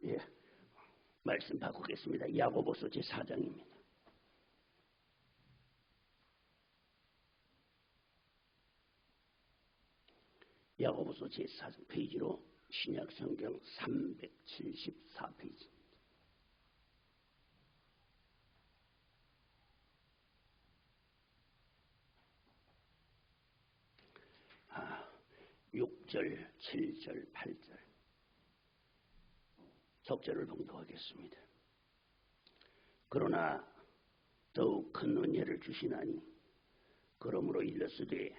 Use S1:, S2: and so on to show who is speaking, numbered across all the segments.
S1: 예, 말씀 바꾸겠습니다. 야고보서 제4장입니다. 야고보서 제4장 페이지로 신약성경 374페이지입니다. 아, 6절, 7절, 8절 적절을 봉독하겠습니다. 그러나 더욱 큰 은혜를 주시나니 그러므로 일렀으되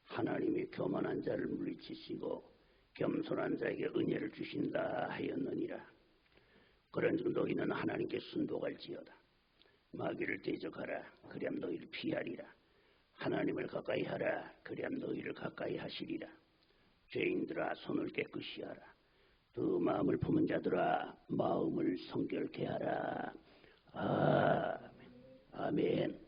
S1: 하나님이 교만한 자를 물리치시고 겸손한 자에게 은혜를 주신다 하였느니라. 그런즉 너희는 하나님께 순복할지어다. 마귀를 대적하라. 그리함 너희를 피하리라. 하나님을 가까이 하라. 그리함 너희를 가까이 하시리라. 죄인들아 손을 깨끗이 하라. 두 마음을 품은 자들아 마음을 성결케 하라. 아멘. 아멘.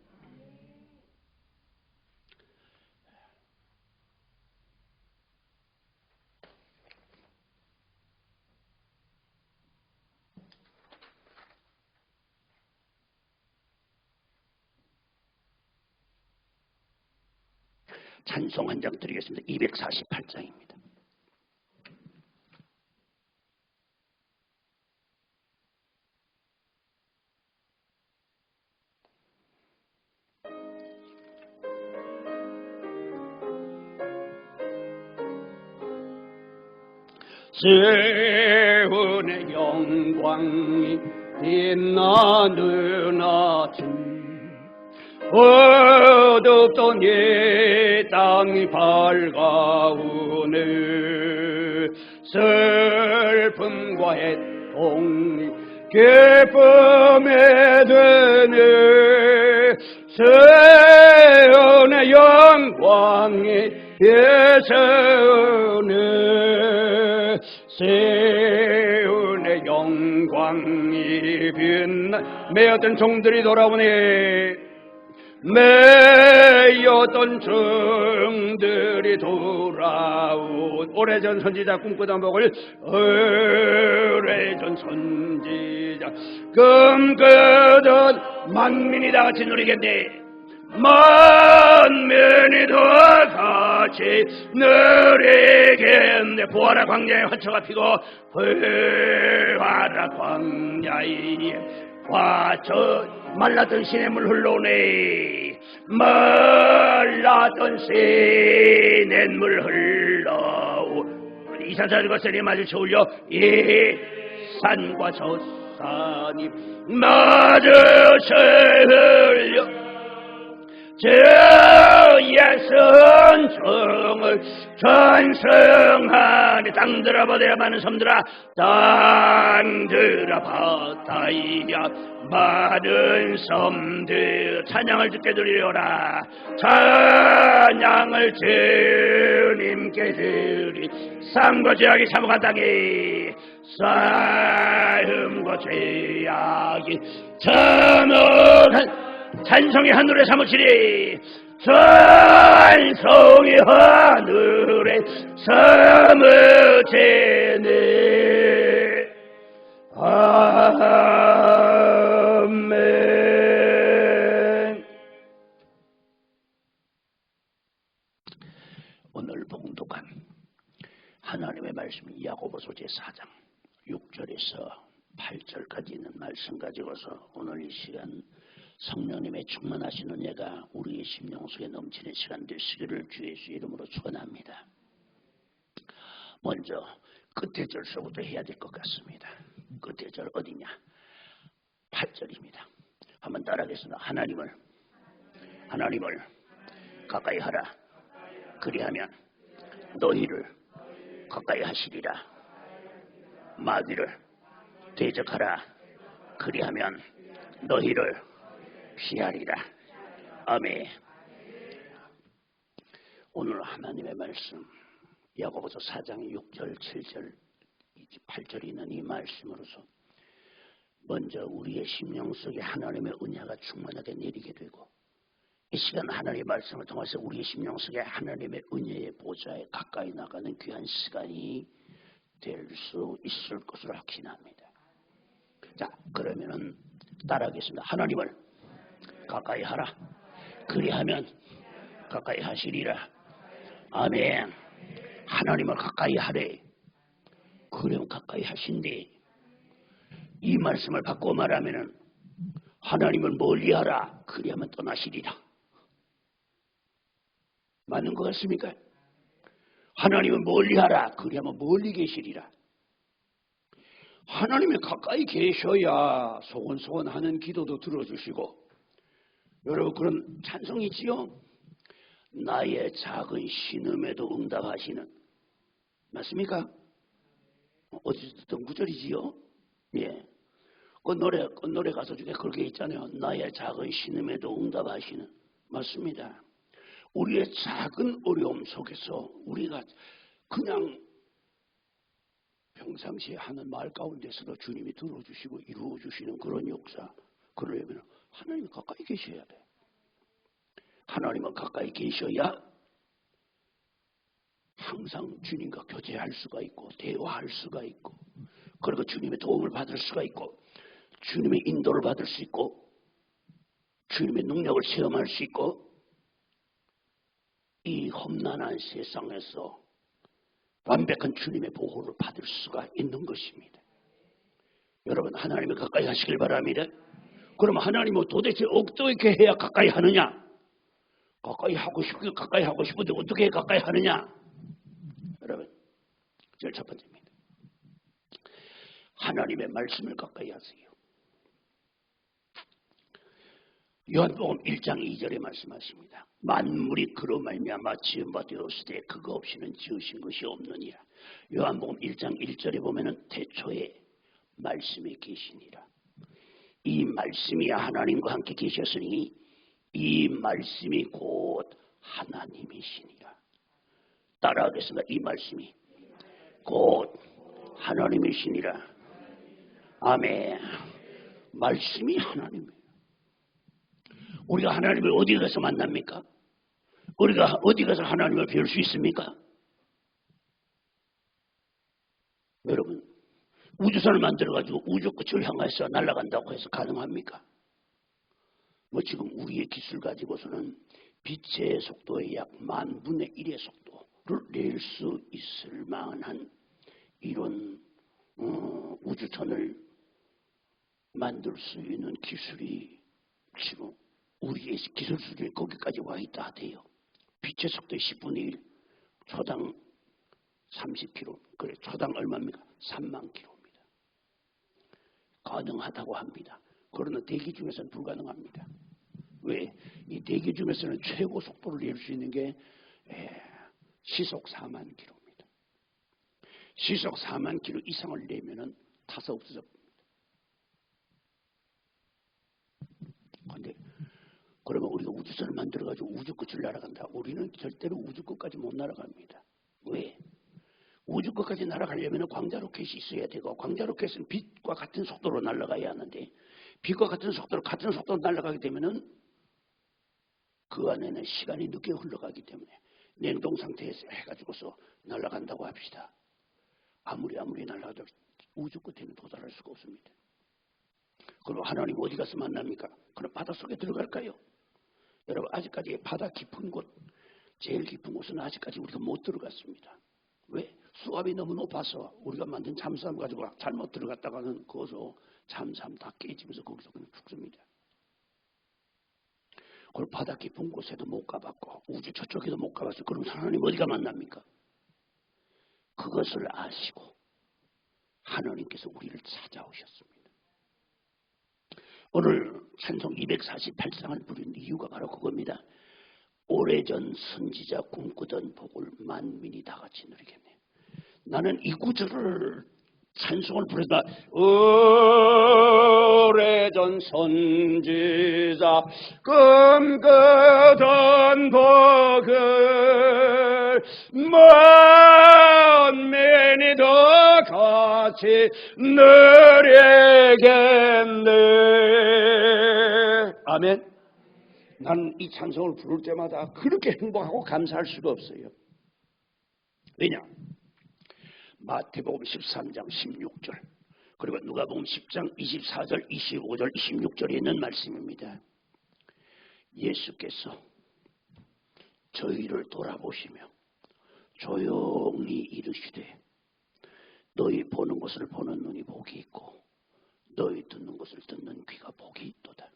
S1: 찬송 한 장 드리겠습니다. 248장입니다.
S2: 세운의 영광이 빛나는 아침 어둡던 이 땅이 밝아오네. 슬픔과 애통이 기쁨이 되네. 세운의 영광이 예세우네. 세운의 영광이 빛나 매었던 종들이 돌아오네. 매였던 종들이 돌아온 오래전 선지자 꿈꾸던 복을 오래전 선지자 꿈꾸던 만민이 다 같이 누리겠네. 만민이 다 같이 누리겠네. 부활의 광야에 화초가 피고 부활의 광야에 화초 말랐던 시냇물 흘러오네. 말랐던 시냇물 흘러오. 이 산사들과 산이 마주쳐 올려 이 산과 저 산이 마주쳐 흘려 주의 선정을 전승하니. 땅들아 바다야 많은 섬들아 땅들아 바다야 많은 섬들 찬양을 주께 드리려라. 찬양을 주님께 드리. 삶과 죄악이 참혹한 땅에 삶과 죄악이 참혹한 찬송이 하늘에 사무치리. 찬송이 하늘에 사무치네. 아멘.
S1: 오늘 봉독한 하나님의 말씀이 야고보서 제4장 6절에서 8절까지 있는 말씀 가지고서 오늘 이 시간 성령님의 충만하신 은혜가 우리의 심령 속에 넘치는 시간 되시기를 주 예수의 이름으로 축원합니다. 먼저 끝의 절서부터 해야 될 것 같습니다. 끝의 절 어디냐? 8절입니다. 한번 따라하겠습니다. 하나님을 가까이 하라. 그리하면 너희를 가까이 하시리라. 마귀를 대적하라. 그리하면 너희를 피하리라. 아멘. 오늘 하나님의 말씀 야고보서 4장의 6절, 7절, 8절이 있는 이 말씀으로서 먼저 우리의 심령 속에 하나님의 은혜가 충만하게 내리게 되고 이 시간 하나님의 말씀을 통해서 우리의 심령 속에 하나님의 은혜의 보좌에 가까이 나가는 귀한 시간이 될 수 있을 것으로 확신합니다. 자, 그러면은 따라하겠습니다. 하나님을 가까이 하라. 그리하면 가까이 하시리라. 아멘. 하나님을 가까이 하래. 그러면 가까이 하신대. 이 말씀을 바꿔 말하면은 하나님을 멀리 하라. 그리하면 떠나시리라. 맞는 것 같습니까? 하나님을 멀리 하라. 그리하면 멀리 계시리라. 하나님이 가까이 계셔야 소곤소곤하는 기도도 들어주시고, 여러분 그런 찬송이지요? 나의 작은 신음에도 응답하시는, 맞습니까? 어디서 듣던 구절이지요? 예. 그 노래 가사 중에 그렇게 있잖아요. 나의 작은 신음에도 응답하시는. 맞습니다. 우리의 작은 어려움 속에서 우리가 그냥 평상시에 하는 말 가운데서도 주님이 들어주시고 이루어주시는 그런 역사. 그러려면 하나님이 가까이 계셔야 돼. 하나님은 가까이 계셔야 항상 주님과 교제할 수가 있고 대화할 수가 있고, 그리고 주님의 도움을 받을 수가 있고, 주님의 인도를 받을 수 있고, 주님의 능력을 체험할 수 있고, 이 험난한 세상에서 완벽한 주님의 보호를 받을 수가 있는 것입니다. 여러분 하나님이 가까이 하시길 바랍니다. 그러면 하나님은 도대체 어떻게 해야 가까이 하느냐? 가까이 하고 싶은데 어떻게 가까이 하느냐? 여러분 제일 첫 번째입니다. 하나님의 말씀을 가까이 하세요. 요한복음 1장 2절에 말씀하십니다. 만물이 그로 말미암아 지은 바 되었으되 그거 없이는 지으신 것이 없느니라. 요한복음 1장 1절에 보면은 태초에 말씀이 계시니라. 이 말씀이 하나님과 함께 계셨으니 이 말씀이 곧 하나님이시니라. 따라하겠습니다. 이 말씀이 곧 하나님이시니라. 아멘. 말씀이 하나님이에요. 우리가 하나님을 어디 가서 만납니까? 우리가 어디 가서 하나님을 배울 수 있습니까? 여러분 우주선을 만들어가지고 우주 끝을 향해서 날아간다고 해서 가능합니까? 뭐 지금 우리의 기술 가지고서는 빛의 속도의 약 10,000분의 1의 속도를 낼 수 있을 만한 이런 우주선을 만들 수 있는 기술이 지금 우리의 기술 수준이 거기까지 와 있다 하대요. 빛의 속도의 10분의 1, 초당 30km. 그래, 초당 얼마입니까? 3만 km입니다. 가능하다고 합니다. 그러나 대기 중에서는 불가능합니다. 왜? 이 대기 중에서는 최고 속도를 낼 수 있는 게 시속 4만 km입니다. 시속 4만 km 이상을 내면은 타서 없어져 봅니다. 그런데 그러면 우리가 우주선을 만들어가지고 우주 끝을 날아간다. 우리는 절대로 우주 끝까지 못 날아갑니다. 왜? 우주 끝까지 날아가려면 광자 로켓이 있어야 되고, 광자 로켓은 빛과 같은 속도로 날아가야 하는데, 빛과 같은 속도로 날아가게 되면은 그 안에는 시간이 늦게 흘러가기 때문에 냉동 상태에서 해가지고서 날아간다고 합시다. 아무리 날아가도 우주 끝에는 도달할 수가 없습니다. 그럼 하나님 어디 가서 만납니까? 그럼 바닷속에 들어갈까요? 여러분 아직까지 바다 깊은 곳, 제일 깊은 곳은 아직까지 우리가 못 들어갔습니다. 왜? 수압이 너무 높아서 우리가 만든 잠수함 가지고 잘못 들어갔다가는 거기서 잠수함 다 깨지면서 거기서 그냥 죽습니다. 그걸 바다 깊은 곳에도 못 가봤고 우주 저쪽에도 못 가봤어요. 그럼 하나님 어디가 만납니까? 그것을 아시고 하나님께서 우리를 찾아오셨습니다. 오늘 찬송 248장을 부른 이유가 바로 그겁니다. 오래전 선지자 꿈꾸던 복을 만민이 다 같이 누리겠네. 나는 이 구절을 찬송을 부르다 오래전 선지자 꿈꾸던 복을 만민이 다 같이 누리겠네. 아멘. 나는 이 찬송을 부를 때마다 그렇게 행복하고 감사할 수가 없어요. 왜냐? 마태복음 13장 16절 그리고 누가복음 10장 24절, 25절, 26절에 있는 말씀입니다. 예수께서 저희를 돌아보시며 조용히 이르시되 너희 보는 것을 보는 눈이 복이 있고 너희 듣는 것을 듣는 귀가 복이 있도다.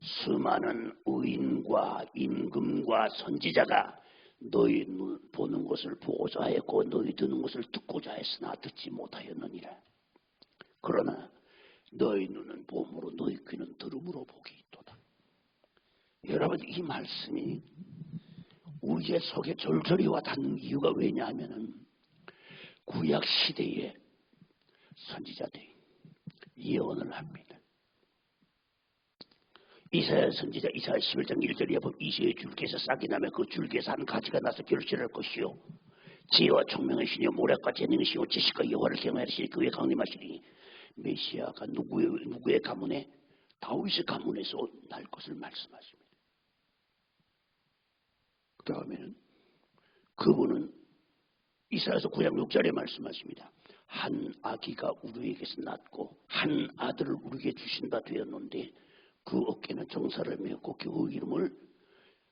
S1: 수많은 의인과 임금과 선지자가 너희 보는 것을 보고자 했고 너희 듣는 것을 듣고자 했으나 듣지 못하였느니라. 그러나 너희 눈은 봄으로 너희 귀는 들음으로 복이 있도다. 여러분, 이 말씀이 우리의 속에 절절히 와닿는 이유가 왜냐하면 구약 시대에 선지자들이 예언을 합니다. 이사야 선지자 이사야 11장 1절에 보면 이새의 줄기에서 싹이 나며 그 줄기에서 한 가지가 나서 결실할 것이요 지혜와 총명의 신이요 모략과 재능의 신이요 지식과 여호와를 경외하시니 그의 강림하시니 메시아가 누구의 가문에 다윗의 가문에서 날 것을 말씀하십니다. 그 다음에는 그분은 이사야서 9장 6절에 말씀하십니다. 한 아기가 우리에게서 낳고 한 아들을 우리에게 주신 바 되었는데 그 어깨는 정사를 메었고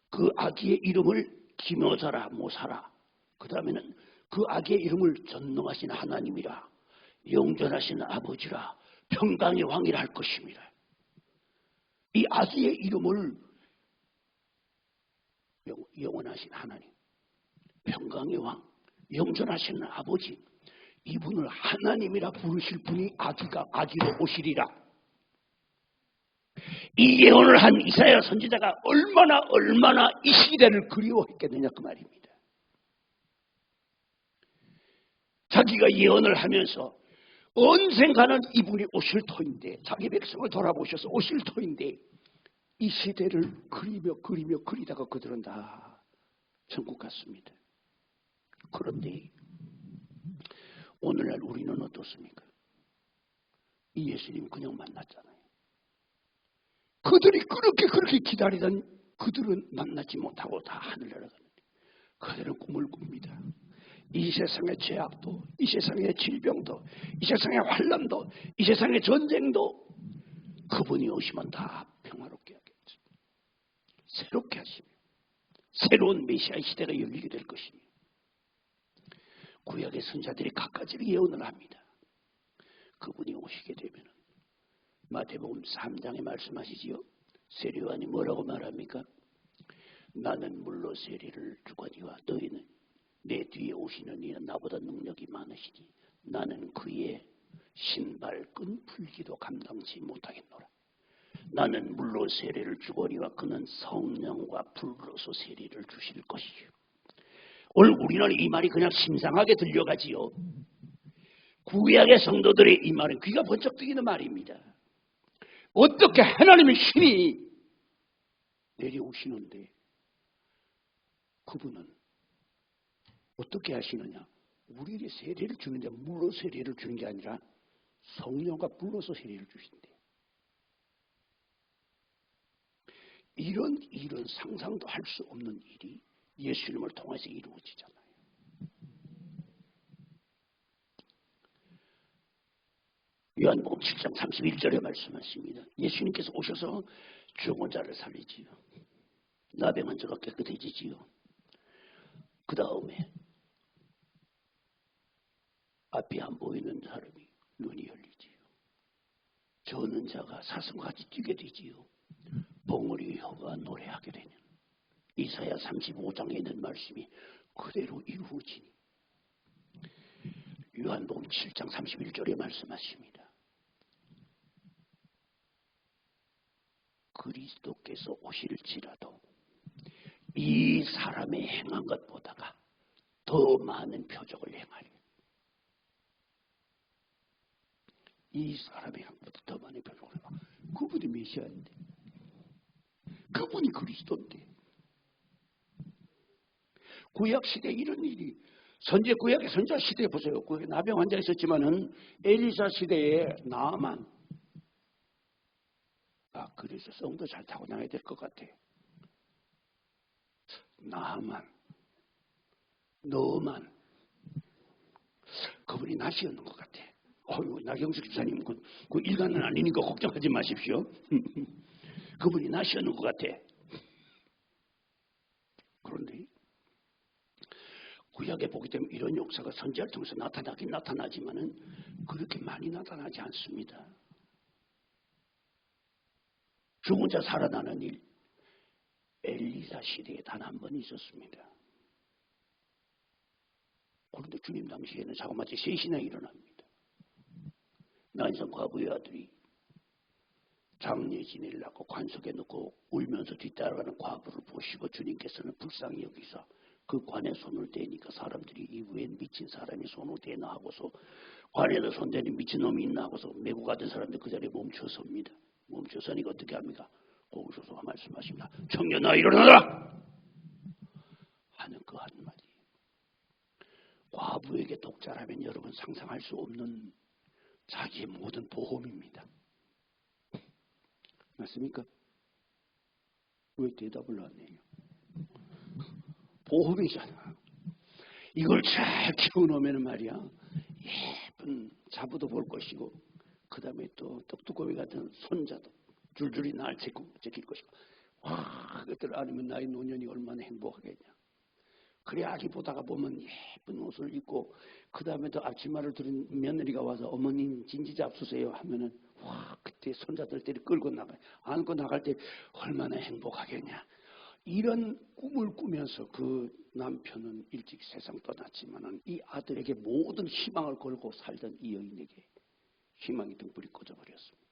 S1: 그 아기의 이름을 기묘자라 모사라. 그 다음에는 그 아기의 이름을 전능하신 하나님이라 영존하신 아버지라 평강의 왕이라 할 것입니다. 이 아기의 이름을 영원하신 하나님, 평강의 왕, 영존하신 아버지, 이분을 하나님이라 부르실 분이 아기로 오시리라. 이 예언을 한 이사야 선지자가 얼마나 이 시대를 그리워했겠느냐 그 말입니다. 자기가 예언을 하면서 언젠가는 이분이 오실 터인데 자기 백성을 돌아보셔서 오실 터인데 이 시대를 그리다가 그들은 다 천국 갔습니다. 그런데 오늘날 우리는 어떻습니까? 이 예수님 그냥 만났잖아요. 그들이 그렇게 기다리던 그들은 만나지 못하고 다 하늘나라 가는데 그들은 꿈을 꿉니다. 이 세상의 죄악도, 이 세상의 질병도, 이 세상의 환난도, 이 세상의 전쟁도 그분이 오시면 다 평화롭게 하겠죠. 새롭게 하시며 새로운 메시아의 시대가 열리게 될 것이며 구약의 선자들이 각가지 예언을 합니다. 그분이 오시게 되면 마태복음 3장에 말씀하시지요. 세례요한이 뭐라고 말합니까? 나는 물로 세례를 주거니와 너희는 내 뒤에 오시는 이는 나보다 능력이 많으시니 나는 그의 신발끈 풀기도 감당치 못하겠노라. 나는 물로 세례를 주거니와 그는 성령과 불로서 세례를 주실 것이요. 오늘 우리는 이 말이 그냥 심상하게 들려가지요. 구약의 성도들의 이 말은 귀가 번쩍 뜨이는 말입니다. 어떻게 하나님의 신이 내려오시는데 그분은 어떻게 하시느냐? 우리에게 세례를 주는데 물로 세례를 주는 게 아니라 성령과 불로서 세례를 주신대. 이런 상상도 할 수 없는 일이 예수님을 통해서 이루어지잖아요. 요한복음 7장 31절에 말씀하십니다. 예수님께서 오셔서 죽은 자를 살리지요. 나병한 자가 깨끗해지지요. 그 다음에 앞이 안 보이는 사람이 눈이 열리지요. 저는 자가 사슴같이 뛰게 되지요. 벙어리 혀가 노래하게 되는 이사야 35장에 있는 말씀이 그대로 이루어지니 요한복음 7장 31절에 말씀하십니다. 그리스도께서 오실지라도 이 사람의 행한 것보다가 더 많은 표적을 행하리. 이 사람의 행한 것보다 더 많은 표적을 행하리. 그분이 메시아인데, 그분이 그리스도인데, 구약 시대에 이런 일이 구약의 선지자 시대에 보세요. 구약에 나병 환자 있었지만은 엘리사 시대에 나아만 그래서 성도 잘 타고 나가야 될 것 같아. 너만 그분이 낫이었는 것 같아. 나경석 집사님 그 일간은 아니니까 걱정하지 마십시오. 그분이 나시는 것 같아. 그런데 구약에 보기 때문에 이런 역사가 선지자를 통해서 나타나긴 나타나지만은 그렇게 많이 나타나지 않습니다. 죽은 자 살아나는 일 엘리사 시대에 단 한 번 있었습니다. 그런데 주님 당시에는 자그마치 3이나 일어납니다. 난성 과부의 아들이 장례 지내려고 관속에 넣고 울면서 뒤따라가는 과부를 보시고 주님께서는 불쌍히 여기서 그 관에 손을 대니까 사람들이 이후엔 미친 사람이 손을 대나 하고서 관에도 손대는 미친놈이 있나 하고서 메고 가던 사람들 그 자리에 멈춰섭니다. 멈춰서니까 어떻게 합니까? 거기서 말씀하십니다. 청년아 일어나라! 하는 그 한마디. 과부에게 독자라면 여러분 상상할 수 없는 자기의 모든 보험입니다. 맞습니까? 왜 대답을 안 해요? 보험이잖아. 이걸 잘 키워놓으면 말이야 예쁜 자부도 볼 것이고 그 다음에 또 떡두꺼비 같은 손자도 줄줄이 날 지킬 것이고 와 그것들 아니면 나의 노년이 얼마나 행복하겠냐. 그래 아기 보다가 보면 예쁜 옷을 입고 그 다음에 또 앞치마를 들은 며느리가 와서 어머님 진지 잡수세요 하면은 와 그때 손자들 때리 끌고 안고 나갈 때 얼마나 행복하겠냐. 이런 꿈을 꾸면서 그 남편은 일찍 세상 떠났지만은 이 아들에게 모든 희망을 걸고 살던 이 여인에게 희망의 등불이 꺼져버렸습니다.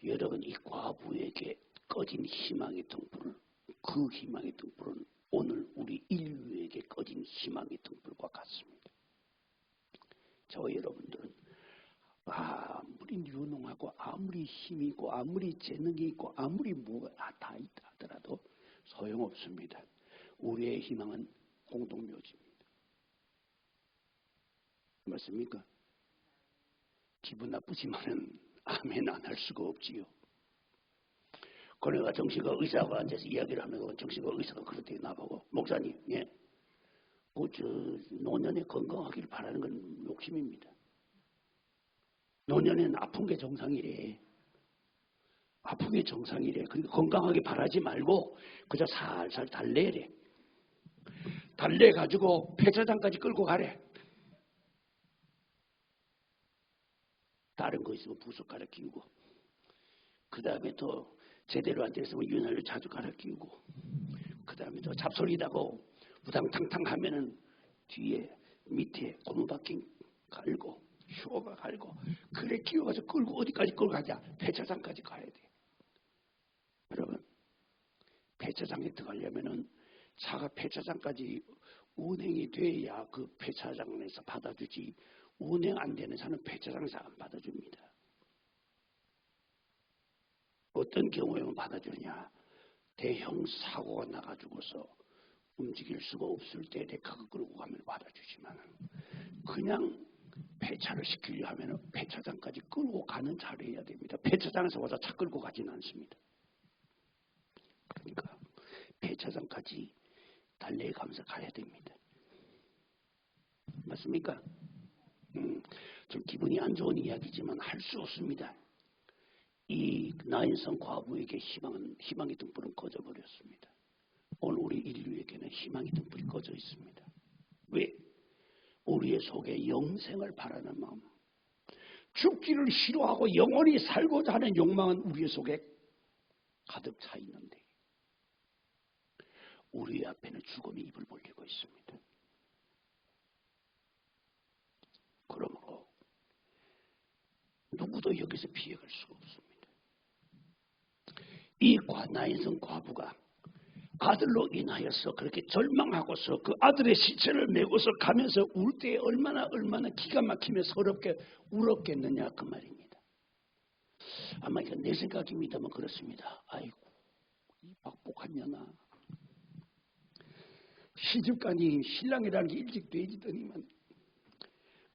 S1: 여러분 이 과부에게 꺼진 희망의 등불을 그 희망의 등불은 오늘 우리 인류에게 꺼진 희망의 등불과 같습니다. 저와 여러분들은 아무리 유능하고 아무리 힘이 있고 아무리 재능이 있고 아무리 뭐가 다 있다 하더라도 소용없습니다. 우리의 희망은 공동묘지입니다. 맞습니까? 기분 나쁘지만은 아멘 안 할 수가 없지요. 그래가 정식과 의사가 앉아서 이야기를 하면 정식과 의사가 그렇게 나보고 목사님, 예, 노년에 건강하기를 바라는 건 욕심입니다. 노년에는 아픈 게 정상이래. 아픈 게 정상이래. 그러니까 건강하게 바라지 말고 그저 살살 달래래. 달래가지고 폐차장까지 끌고 가래. 다른 거 있으면 부속 갈아 끼우고 그 다음에 또 제대로 안 됐으면 윤활유 자주 갈아 끼우고 그 다음에 또 잡소리다고 우당탕탕 하면은 뒤에 밑에 고무바퀴 갈고 쇼가 갈고 그래 끼워가지고 끌고 어디까지 끌고 가자. 폐차장까지 가야 돼. 여러분 폐차장에 들어가려면은 차가 폐차장까지 운행이 돼야 그 폐차장에서 받아주지 운행 안 되는 차는 폐차장에서 안 받아줍니다. 어떤 경우에만 받아주느냐. 대형 사고가 나가지고서 움직일 수가 없을 때 레카가 끌고 가면 받아주지만 그냥 폐차를 시키려 하면 폐차장까지 끌고 가는 차를 해야 됩니다. 폐차장에서 와서 차 끌고 가지는 않습니다. 그러니까 폐차장까지 달래가면서 가야 됩니다. 맞습니까? 좀 기분이 안 좋은 이야기지만 할 수 없습니다. 이 나인성 과부에게 희망의 등불은 꺼져버렸습니다. 오늘 우리 인류에게는 희망의 등불이 꺼져 있습니다. 왜? 우리의 속에 영생을 바라는 마음, 죽기를 싫어하고 영원히 살고자 하는 욕망은 우리의 속에 가득 차 있는데 우리 앞에는 죽음이 입을 벌리고 있습니다. 그러므로 누구도 여기서 피해갈 수가 없습니다. 이 나인성 과부가 아들로 인하여서 그렇게 절망하고서 그 아들의 시체를 메고서 가면서 울 때 얼마나 기가 막히며 서럽게 울었겠느냐 그 말입니다. 아마 이건 내 생각입니다만 그렇습니다. 아이고 이 박복한 년아 시집가니 신랑이라는 게 일찍 되지더니만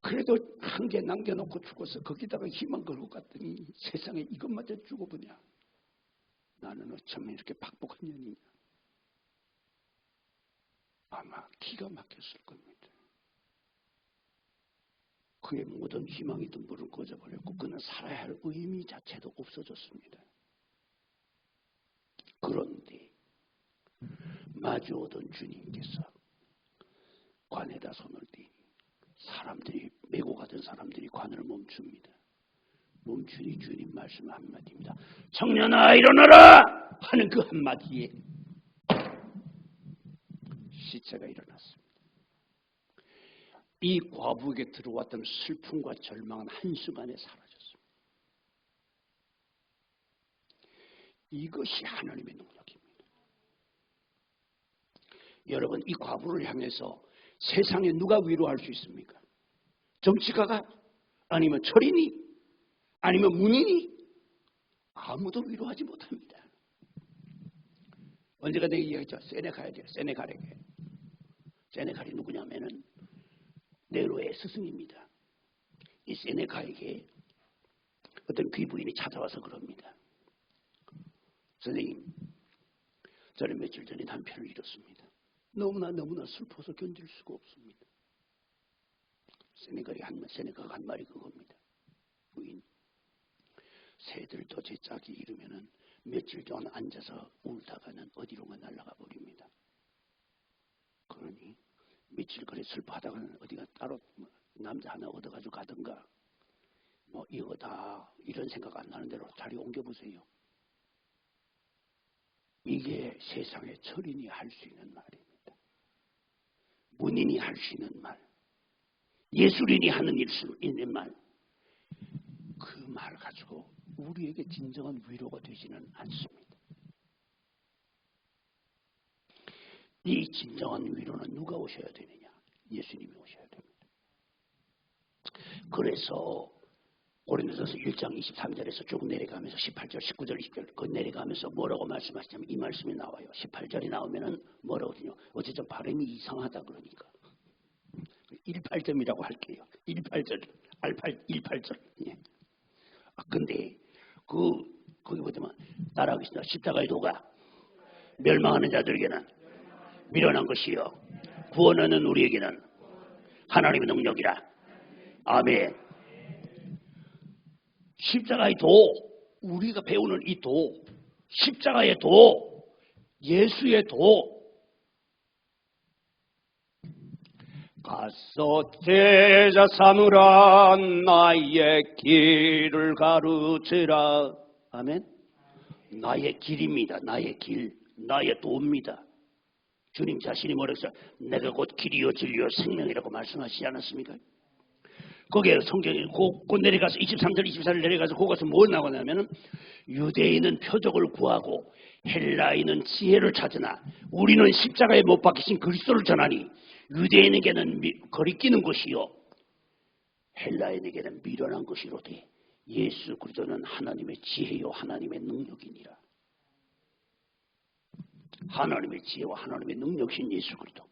S1: 그래도 한 개 남겨놓고 죽어서 거기다가 희망 걸고 갔더니 세상에 이것마저 죽어보냐. 나는 어쩌면 이렇게 박복한 년이냐. 아마 기가 막혔을 겁니다. 그의 모든 희망이던 물을 꺼져버렸고 그는 살아야 할 의미 자체도 없어졌습니다. 그런데 마주오던 주님께서 관에다 손을 대니 사람들이 메고 가던 사람들이 관을 멈춥니다. 멈추니 주님 말씀 한마디입니다. 청년아 일어나라 하는 그 한마디에 시체가 일어났습니다. 이 과부에게 들어왔던 슬픔과 절망은 한순간에 사라졌습니다. 이것이 하나님의 능력입니다. 여러분, 이 과부를 향해서 세상에 누가 위로할 수 있습니까? 정치가가? 아니면 철인이? 아니면 문인이? 아무도 위로하지 못합니다. 언제가 내가 이야기했죠. 세네갈에게. 세네갈이 누구냐면은 네로의 스승입니다. 이 세네갈에게 어떤 귀부인이 찾아와서 그럽니다. 선생님, 저는 며칠 전에 남편을 잃었습니다. 너무나 슬퍼서 견딜 수가 없습니다. 세네가가 한 말이 그겁니다. 부인, 새들도 제 짝이 이르면은 며칠 동안 앉아서 울다가는 어디론가 날아가 버립니다. 그러니 며칠 그래 슬퍼하다가는 어디가 따로 남자 하나 얻어가지고 가든가 이거 다 이런 생각 안 나는 대로 자리 옮겨보세요. 이게 세상의 철인이 할 수 있는 말입니다. 문인이 할 수 있는 말, 예술인이 하는 일 수 있는 말, 그 말 가지고 우리에게 진정한 위로가 되지는 않습니다. 이 진정한 위로는 누가 오셔야 되느냐? 예수님이 오셔야 됩니다. 그래서 고린도전서 1장 23절에서 쭉 내려가면서 18절, 19절, 20절 그 내려가면서 뭐라고 말씀하시냐면 이 말씀이 나와요. 18절이 나오면은 뭐라고 하냐? 어째 좀 발음이 이상하다 그러니까 18점이라고 할게요. 18절, 18절. 예. 근데 거기 보자면 따라하겠습니다. 십자가의 도가 멸망하는 자들에게는 미련한 것이요 구원하는 우리에게는 하나님의 능력이라. 아멘. 십자가의 도, 우리가 배우는 이 도, 십자가의 도, 예수의 도. 가서 제자 삼으라 나의 길을 가르치라. 아멘. 나의 길입니다. 나의 길, 나의 도입니다. 주님 자신이 뭐라고 했어요? 내가 곧 길이요 진리요 생명이라고 말씀하시지 않았습니까? 거기에 성경에 곧 내려가서 23절 24절 내려가서 거기서 뭘 나오냐면은 유대인은 표적을 구하고 헬라인은 지혜를 찾으나 우리는 십자가에 못 박히신 그리스도를 전하니 유대인에게는 거리끼는 것이요 헬라인에게는 미련한 것이로되 예수 그리스도는 하나님의 지혜요 하나님의 능력이니라. 하나님의 지혜와 하나님의 능력이신 예수 그리스도.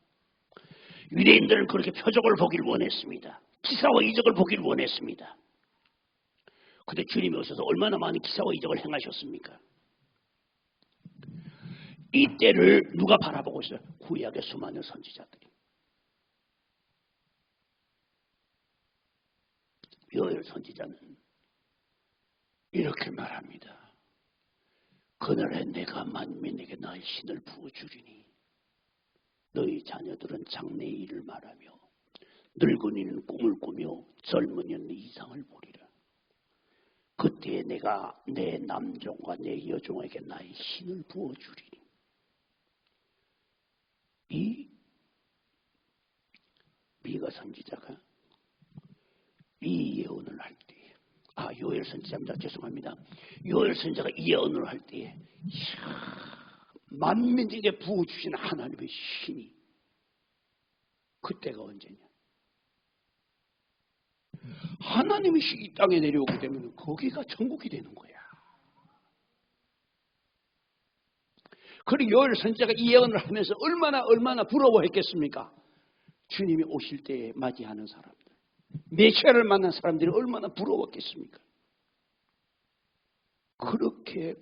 S1: 유대인들은 그렇게 표적을 보길 원했습니다. 기사와 이적을 보길 원했습니다. 그런데 주님이 오셔서 얼마나 많은 기사와 이적을 행하셨습니까? 이때를 누가 바라보고 있어요? 구약의 수많은 선지자들이. 요엘 선지자는 이렇게 말합니다. 그날에 내가 만민에게 나의 신을 부어주리니 너희 자녀들은 장래의 일을 말하며 늙은이는 꿈을 꾸며 젊은이는 이상을 보리라. 그때 내가 내 남종과 내 여종에게 나의 신을 부어주리니. 이 미가 선지자가 이 예언을 할 때, 요엘 선지자입니다. 죄송합니다. 요엘 선지자가 이 예언을 할 때, 만민에게 부어주신 하나님의 신이 그때가 언제냐? 하나님의 신이 이 땅에 내려오게 되면 거기가 천국이 되는 거야. 그리고 요엘 선지자가 이 예언을 하면서 얼마나 부러워했겠습니까? 주님이 오실 때에 맞이하는 사람들, 메시아를 만난 사람들이 얼마나 부러웠겠습니까? 그렇게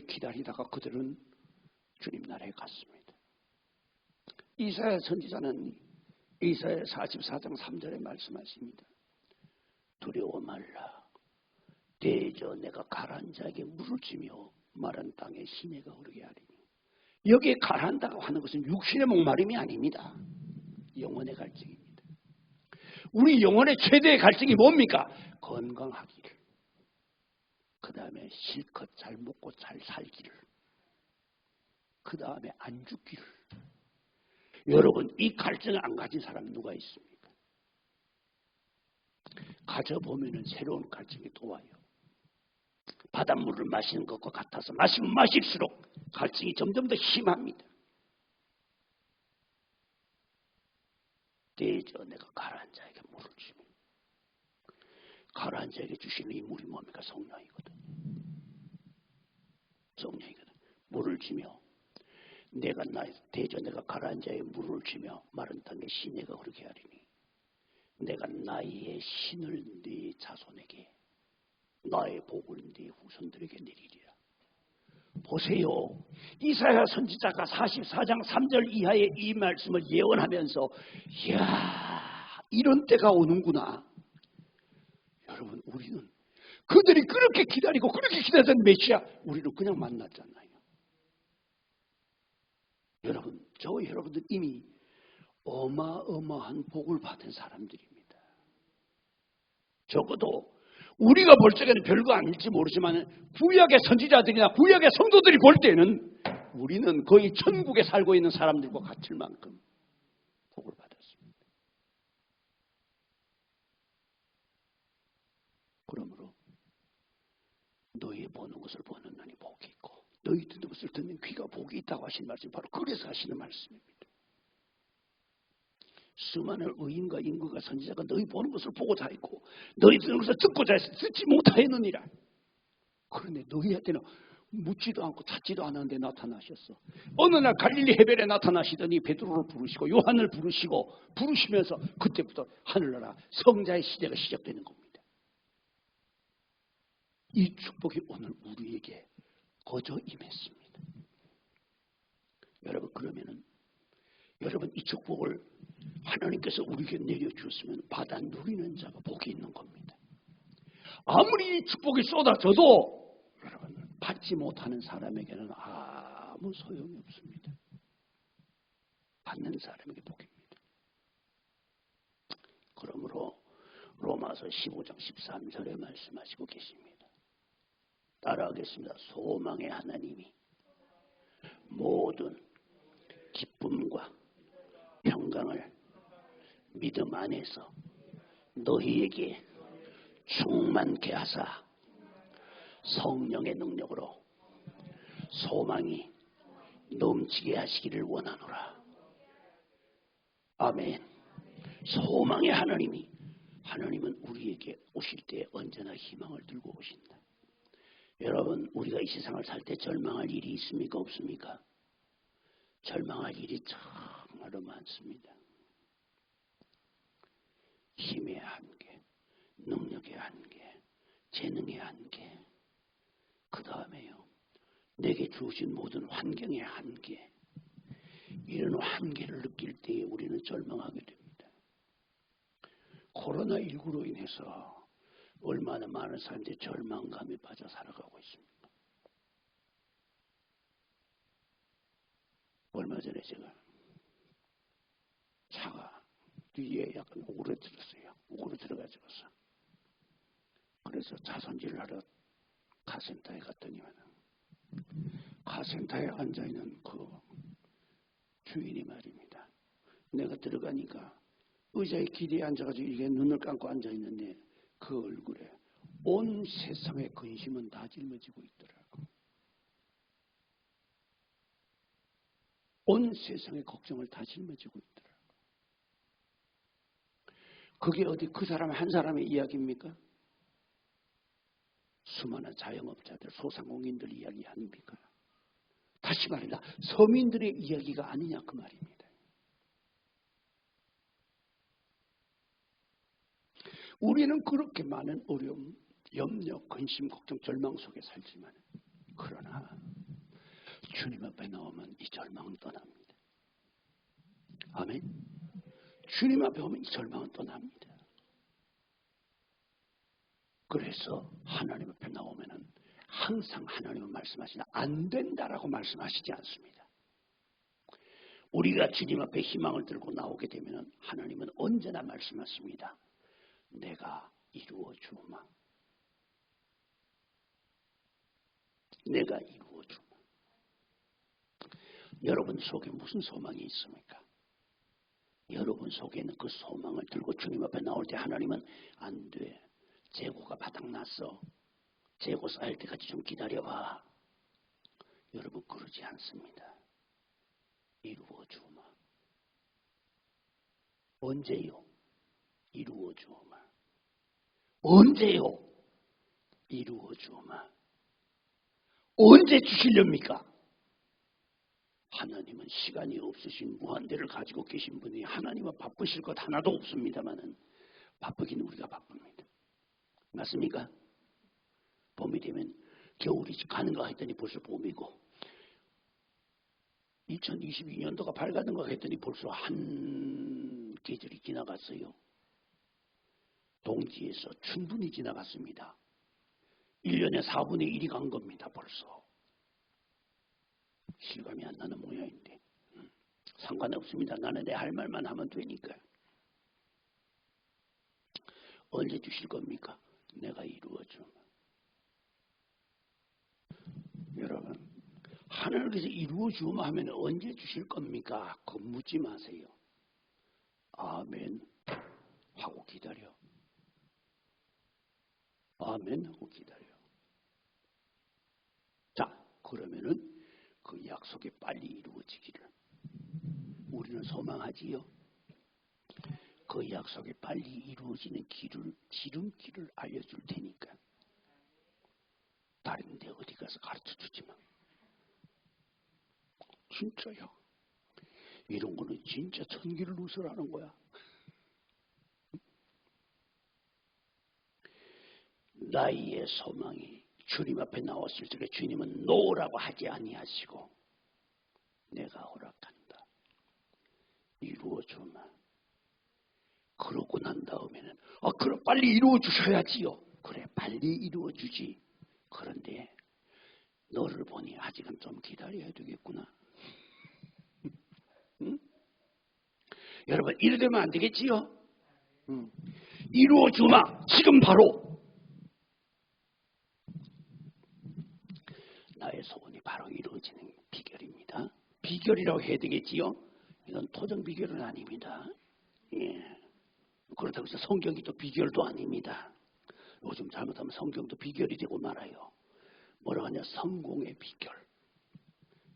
S1: 기다리다가 그들은 주님 나라에 갔습니다. 이사야 선지자는 이사야 44장 3절에 말씀하십니다. 두려워 말라. 대저 내가 가라앉은 자에게 물을 주며 마른 땅에 시내가 흐르게 하리니. 여기에 가라앉다고 하는 것은 육신의 목마름이 아닙니다. 영혼의 갈증입니다. 우리 영혼의 최대의 갈증이 뭡니까? 건강하기를, 그 다음에 실컷 잘 먹고 잘 살기를, 그 다음에 안 죽기를. 여러분, 이 갈증을 안 가진 사람이 누가 있습니까? 가져보면 새로운 갈증이 또 와요. 바닷물을 마시는 것과 같아서 마시면 마실수록 갈증이 점점 더 심합니다. 대저 내가 가라앉은 자에게 물을 주며. 가라앉은 자에게 주시는 이 물이 뭡니까? 성령이거든. 성령이거든. 물을 주며 대저 내가 가라앉은 자에게 물을 주며 마른 땅에 시내가 흐르게 하리니. 내가 나의 신을 네 자손에게, 나의 복을 네 후손들에게 내리리라. 보세요. 이사야 선지자가 44장 3절 이하의 이 말씀을 예언하면서 이야, 이런 때가 오는구나. 여러분, 우리는 그들이 그렇게 기다리고 그렇게 기다리던 메시아, 우리는 그냥 만났잖아요. 여러분, 저와 여러분들 이미 어마어마한 복을 받은 사람들입니다. 적어도 우리가 볼 적에는 별거 아닐지 모르지만 구약의 선지자들이나 구약의 성도들이 볼 때는 우리는 거의 천국에 살고 있는 사람들과 같을 만큼 복을 받았습니다. 그러므로 너희 보는 것을 보는 눈이 복이 있고 너희 듣는 것을 듣는 귀가 복이 있다고 하신 말씀이 바로 그래서 하시는 말씀입니다. 수많은 의인과 인구가 선지자가 너희 보는 것을 보고자 했고 너희 듣는 것을 듣고자 해서 듣지 못하였느니라. 그런데 너희한테는 묻지도 않고 찾지도 않았는데 나타나셨어. 어느 날 갈릴리 해변에 나타나시더니 베드로를 부르시고 요한을 부르시면서 그때부터 하늘나라 성자의 시대가 시작되는 겁니다. 이 축복이 오늘 우리에게 거저 임했습니다. 여러분, 그러면은 여러분, 이 축복을 하나님께서 우리에게 내려주었으면 받아 누리는 자가 복이 있는 겁니다. 아무리 이 축복이 쏟아져도 여러분, 받지 못하는 사람에게는 아무 소용이 없습니다. 받는 사람에게 복입니다. 그러므로 로마서 15장 13절에 말씀하시고 계십니다. 따라하겠습니다. 소망의 하나님이 모든 기쁨과 평강을 믿음 안에서 너희에게 충만케 하사 성령의 능력으로 소망이 넘치게 하시기를 원하노라. 아멘. 소망의 하나님은 우리에게 오실 때 언제나 희망을 들고 오신다. 여러분, 우리가 이 세상을 살 때 절망할 일이 있습니까? 없습니까? 절망할 일이 정말로 많습니다. 힘의 한계, 능력의 한계, 재능의 한계, 그 다음에요, 내게 주신 모든 환경의 한계, 이런 한계를 느낄 때 우리는 절망하게 됩니다. 코로나19로 인해서 얼마나 많은 사람들이 절망감에 빠져 살아가고 있습니다. 얼마 전에 제가 차가 뒤에 약간 오그라들었어요. 오그라들어가지고서. 그래서 차 손질을 하러 카센터에 갔더니만 카센터에 앉아있는 그 주인이 말입니다. 내가 들어가니까 의자에 기대에 앉아가지고 이게 눈을 감고 앉아있는데 그 얼굴에 온 세상의 근심은 다 짊어지고 있더라고. 온 세상의 걱정을 다 짊어지고 있더라고. 그게 어디 그 사람 한 사람의 이야기입니까? 수많은 자영업자들, 소상공인들 이야기 아닙니까? 다시 말합니다. 서민들의 이야기가 아니냐 그 말입니다. 우리는 그렇게 많은 어려움, 염려, 근심, 걱정, 절망 속에 살지만 그러나 주님 앞에 나오면 이 절망은 떠납니다. 아멘. 주님 앞에 오면 이 절망은 떠납니다. 그래서 하나님 앞에 나오면은 항상 하나님은 말씀하시나 안 된다라고 말씀하시지 않습니다. 우리가 주님 앞에 희망을 들고 나오게 되면은 하나님은 언제나 말씀하십니다. 내가 이루어 주마. 내가 이루어 주마. 여러분 속에 무슨 소망이 있습니까? 여러분 속에는 그 소망을 들고 주님 앞에 나올 때 하나님은 안 돼. 재고가 바닥났어. 재고 쌓일 때까지 좀 기다려봐. 여러분 그러지 않습니다. 이루어 주마. 언제요? 이루어 주마. 언제요? 이루어 주마. 언제 주시렵니까? 하나님은 시간이 없으신 무한대를 가지고 계신 분이 하나님은 바쁘실 것 하나도 없습니다만은 바쁘긴 우리가 바쁩니다. 맞습니까? 봄이 되면 겨울이 가는가 했더니 벌써 봄이고 2022년도가 밝았는가 했더니 벌써 한 계절이 지나갔어요. 동지에서 충분히 지나갔습니다. 1년에 4분의 1이 간 겁니다. 벌써. 실감이 안 나는 모양인데 상관없습니다. 나는 내 할 말만 하면 되니까. 언제 주실 겁니까? 내가 이루어주마. 여러분 하나님께서 이루어주마 하면 언제 주실 겁니까? 그거 묻지 마세요. 아멘 하고 기다려. 아멘 하고 기다려. 자, 그러면은 그 약속이 빨리 이루어지기를 우리는 소망하지요. 그 약속이 빨리 이루어지는 지름길을 알려줄 테니까 다른데 어디 가서 가르쳐주지 마. 진짜요. 이런 거는 진짜 천기를 누설하는 거야. 나의 소망이 주님 앞에 나왔을 적에 주님은 노라고 하지 아니하시고 내가 허락한다. 이루어주마. 그러고 난 다음에는 그럼 빨리 이루어 주셔야지요. 그래 빨리 이루어 주지. 그런데 너를 보니 아직은 좀 기다려야 되겠구나. 응? 여러분 이래 되면 안 되겠지요. 이루어 주마. 지금 바로. 나의 소원이 바로 이루어지는 비결입니다. 비결이라고 해야 되겠지요. 이건 토정 비결은 아닙니다. 예. 그렇다고 해서 성경이 또 비결도 아닙니다. 요즘 잘못하면 성경도 비결이 되고 말아요. 뭐라고 하냐 성공의 비결,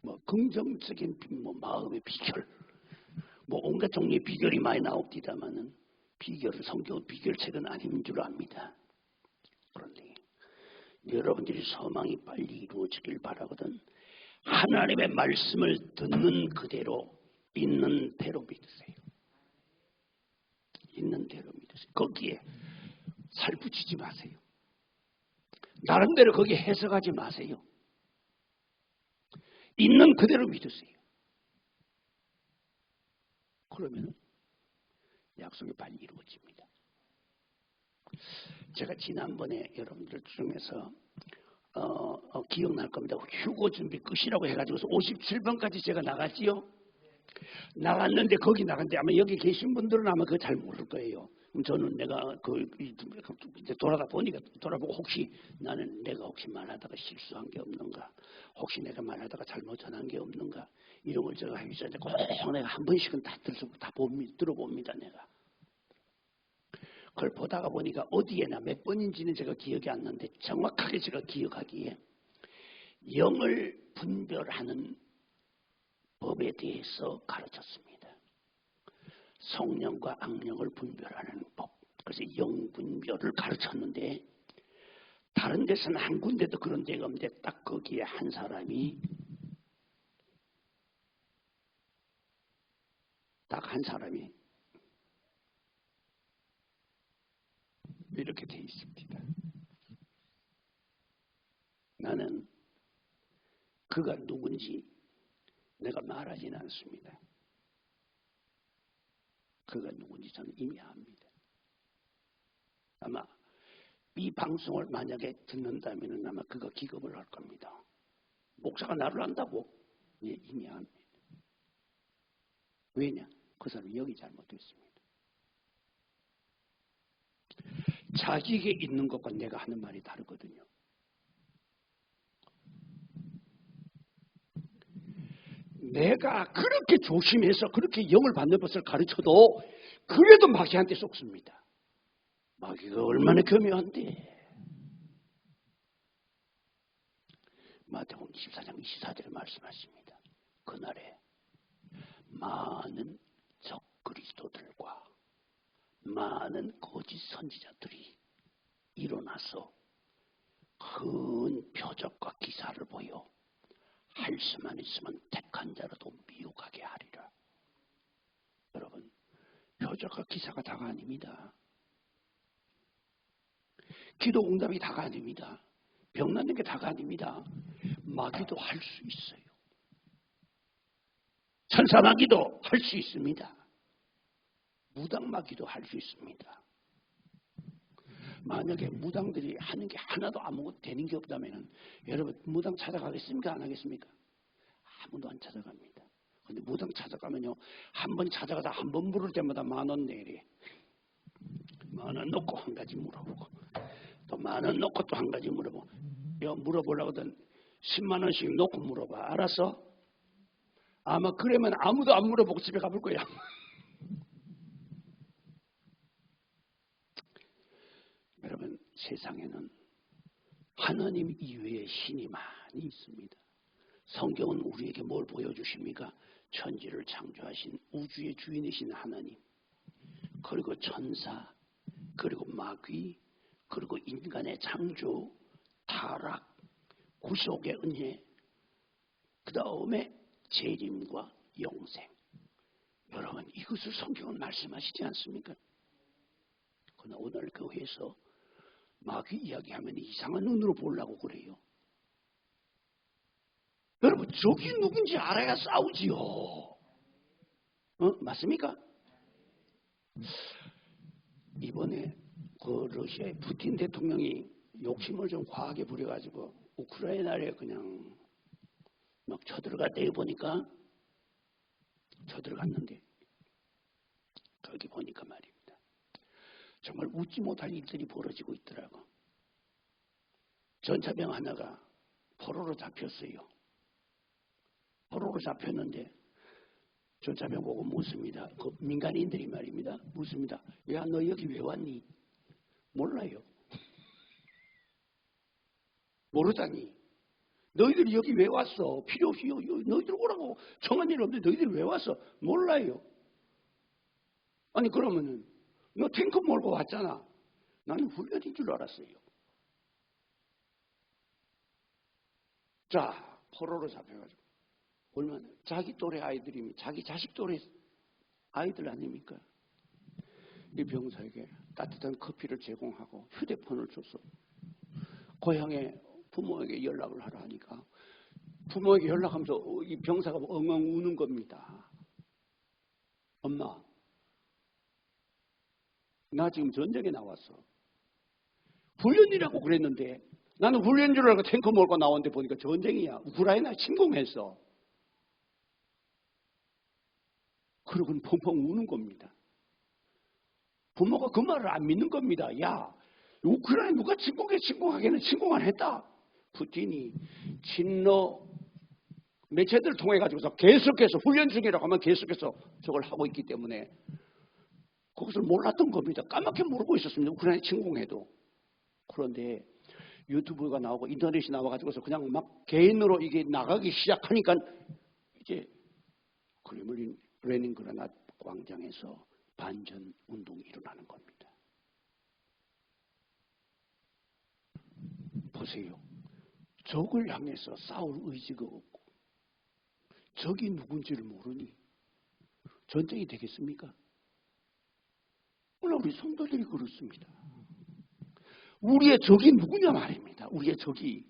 S1: 뭐 긍정적인 마음의 비결, 뭐 온갖 종류의 비결이 많이 나옵니다만은 비결은 성경은 비결책은 아닌 줄 압니다. 그런데 여러분들이 소망이 빨리 이루어지길 바라거든 하나님의 말씀을 듣는 그대로 있는 대로 믿으세요. 있는 대로 믿으세요. 거기에 살붙이지 마세요. 나름대로 거기에 해석하지 마세요. 있는 그대로 믿으세요. 그러면 약속이 빨리 이루어집니다. 제가 지난번에 여러분들 중에서 기억날 겁니다. 휴고 준비 끝이라고 해가지고 57번까지 제가 나갔지요. 나갔는데 거기 나갔는데 아마 여기 계신 분들은 아마 그거 잘 모를 거예요. 저는 내가 이제 돌아보고 혹시 내가 혹시 말하다가 실수한 게 없는가, 혹시 내가 말하다가 잘못 전한 게 없는가 이런 걸 제가 하기 전에 꼭 내가 한 번씩은 다 들어봅니다. 내가 그걸 보다가 보니까 어디에나 몇 번인지는 제가 기억이 안 나는데 정확하게 제가 기억하기에 영을 분별하는 법에 대해서 가르쳤습니다. 성령과 악령을 분별하는 법. 그래서 영분별을 가르쳤는데 다른 데서는 한 군데도 그런 데가 없는데 딱 거기에 한 사람이 이렇게 돼 있습니다. 나는 그가 누군지 내가 말하지는 않습니다. 그가 누군지 저는 이미 압니다. 아마 이 방송을 만약에 듣는다면 아마 그거 기겁을 할 겁니다. 목사가 나를 안다고? 예, 이미 압니다. 왜냐? 그 사람이 여기 잘못됐습니다. 자기에게 있는 것과 내가 하는 말이 다르거든요. 내가 그렇게 조심해서 그렇게 영을 받는 것을 가르쳐도 그래도 마귀한테 속습니다. 마귀가 얼마나 교묘한데. 마태복음 24장 24절에 말씀하십니다. 그날에 많은 적그리스도들과 많은 거짓 선지자들이 일어나서 큰 표적과 기사를 보여 할 수만 있으면 택한 자라도 미혹하게 하리라. 여러분, 표적과 기사가 다가 아닙니다. 기도 응답이 다가 아닙니다. 병 낫는 게 다가 아닙니다. 마귀도 할 수 있어요. 천사 마귀도 할 수 있습니다. 무당 마귀도 할 수 있습니다. 만약에 무당들이 하는 게 하나도 아무것도 되는 게 없다면 여러분 무당 찾아가겠습니까? 안 하겠습니까? 아무도 안 찾아갑니다. 근데 무당 찾아가면요, 한 번 찾아가다 한 번 물을 때마다 10,000원 내리. 10,000원 놓고 한 가지 물어보고 또 10,000원 놓고 또 한 가지 물어보고 물어보려고 하던 10만 원씩 놓고 물어봐. 알았어? 아마 그러면 아무도 안 물어보고 집에 가볼 거야. 여러분, 세상에는 하나님 이외의 신이 많이 있습니다. 성경은 우리에게 뭘 보여주십니까? 천지를 창조하신 우주의 주인이신 하나님, 그리고 천사, 그리고 마귀, 그리고 인간의 창조, 타락, 구속의 은혜, 그 다음에 재림과 영생. 여러분, 이것을 성경은 말씀하시지 않습니까? 그러나 오늘 교회에서 마귀 이야기하면 이상한 눈으로 보려고 그래요. 여러분, 저기 누군지 알아야 싸우지요. 맞습니까? 이번에 그 러시아의 푸틴 대통령이 욕심을 좀 과하게 부려가지고 우크라이나에 그냥 막 쳐들어갔대. 보니까 쳐들어갔는데 거기 보니까 말입니다. 정말 웃지 못할 일들이 벌어지고 있더라고. 전차병 하나가 포로로 잡혔어요. 포로로 잡혔는데 전차병 보고 묻습니다. 그 민간인들이 말입니다. 묻습니다. 야, 너 여기 왜 왔니? 몰라요. 모르다니. 너희들이 여기 왜 왔어? 필요 없이 너희들 오라고 정한 일 없는데 너희들이 왜 왔어? 몰라요. 아니 그러면은 너 탱크 몰고 왔잖아. 나는 훈련인 줄 알았어요. 자, 포로로 잡혀가지고 얼마나 자기 또래 아이들이면 자기 자식 또래 아이들 아닙니까? 이 병사에게 따뜻한 커피를 제공하고 휴대폰을 줘서 고향에 부모에게 연락을 하라 하니까 부모에게 연락하면서 이 병사가 엉엉 우는 겁니다. 엄마, 나 지금 전쟁에 나왔어. 훈련이라고 그랬는데 나는 훈련인 줄 알고 탱크 몰고 나왔는데 보니까 전쟁이야. 우크라이나 침공했어. 그러고는 펑펑 우는 겁니다. 부모가 그 말을 안 믿는 겁니다. 야, 우크라이나 누가 침공하기는 침공 안 했다. 푸틴이 친러 매체들을 통해 가지고서 계속해서 훈련 중이라고 하면 계속해서 저걸 하고 있기 때문에 그것을 몰랐던 겁니다. 까맣게 모르고 있었습니다. 우크라이나 침공해도. 그런데 유튜브가 나오고 인터넷이 나와가지고서 그냥 막 개인으로 이게 나가기 시작하니까 이제 크렘린 레닌그라드 광장에서 반전 운동이 일어나는 겁니다. 보세요. 적을 향해서 싸울 의지가 없고 적이 누군지를 모르니 전쟁이 되겠습니까? 물론 우리 성도들이 그렇습니다. 우리의 적이 누구냐 말입니다. 우리의 적이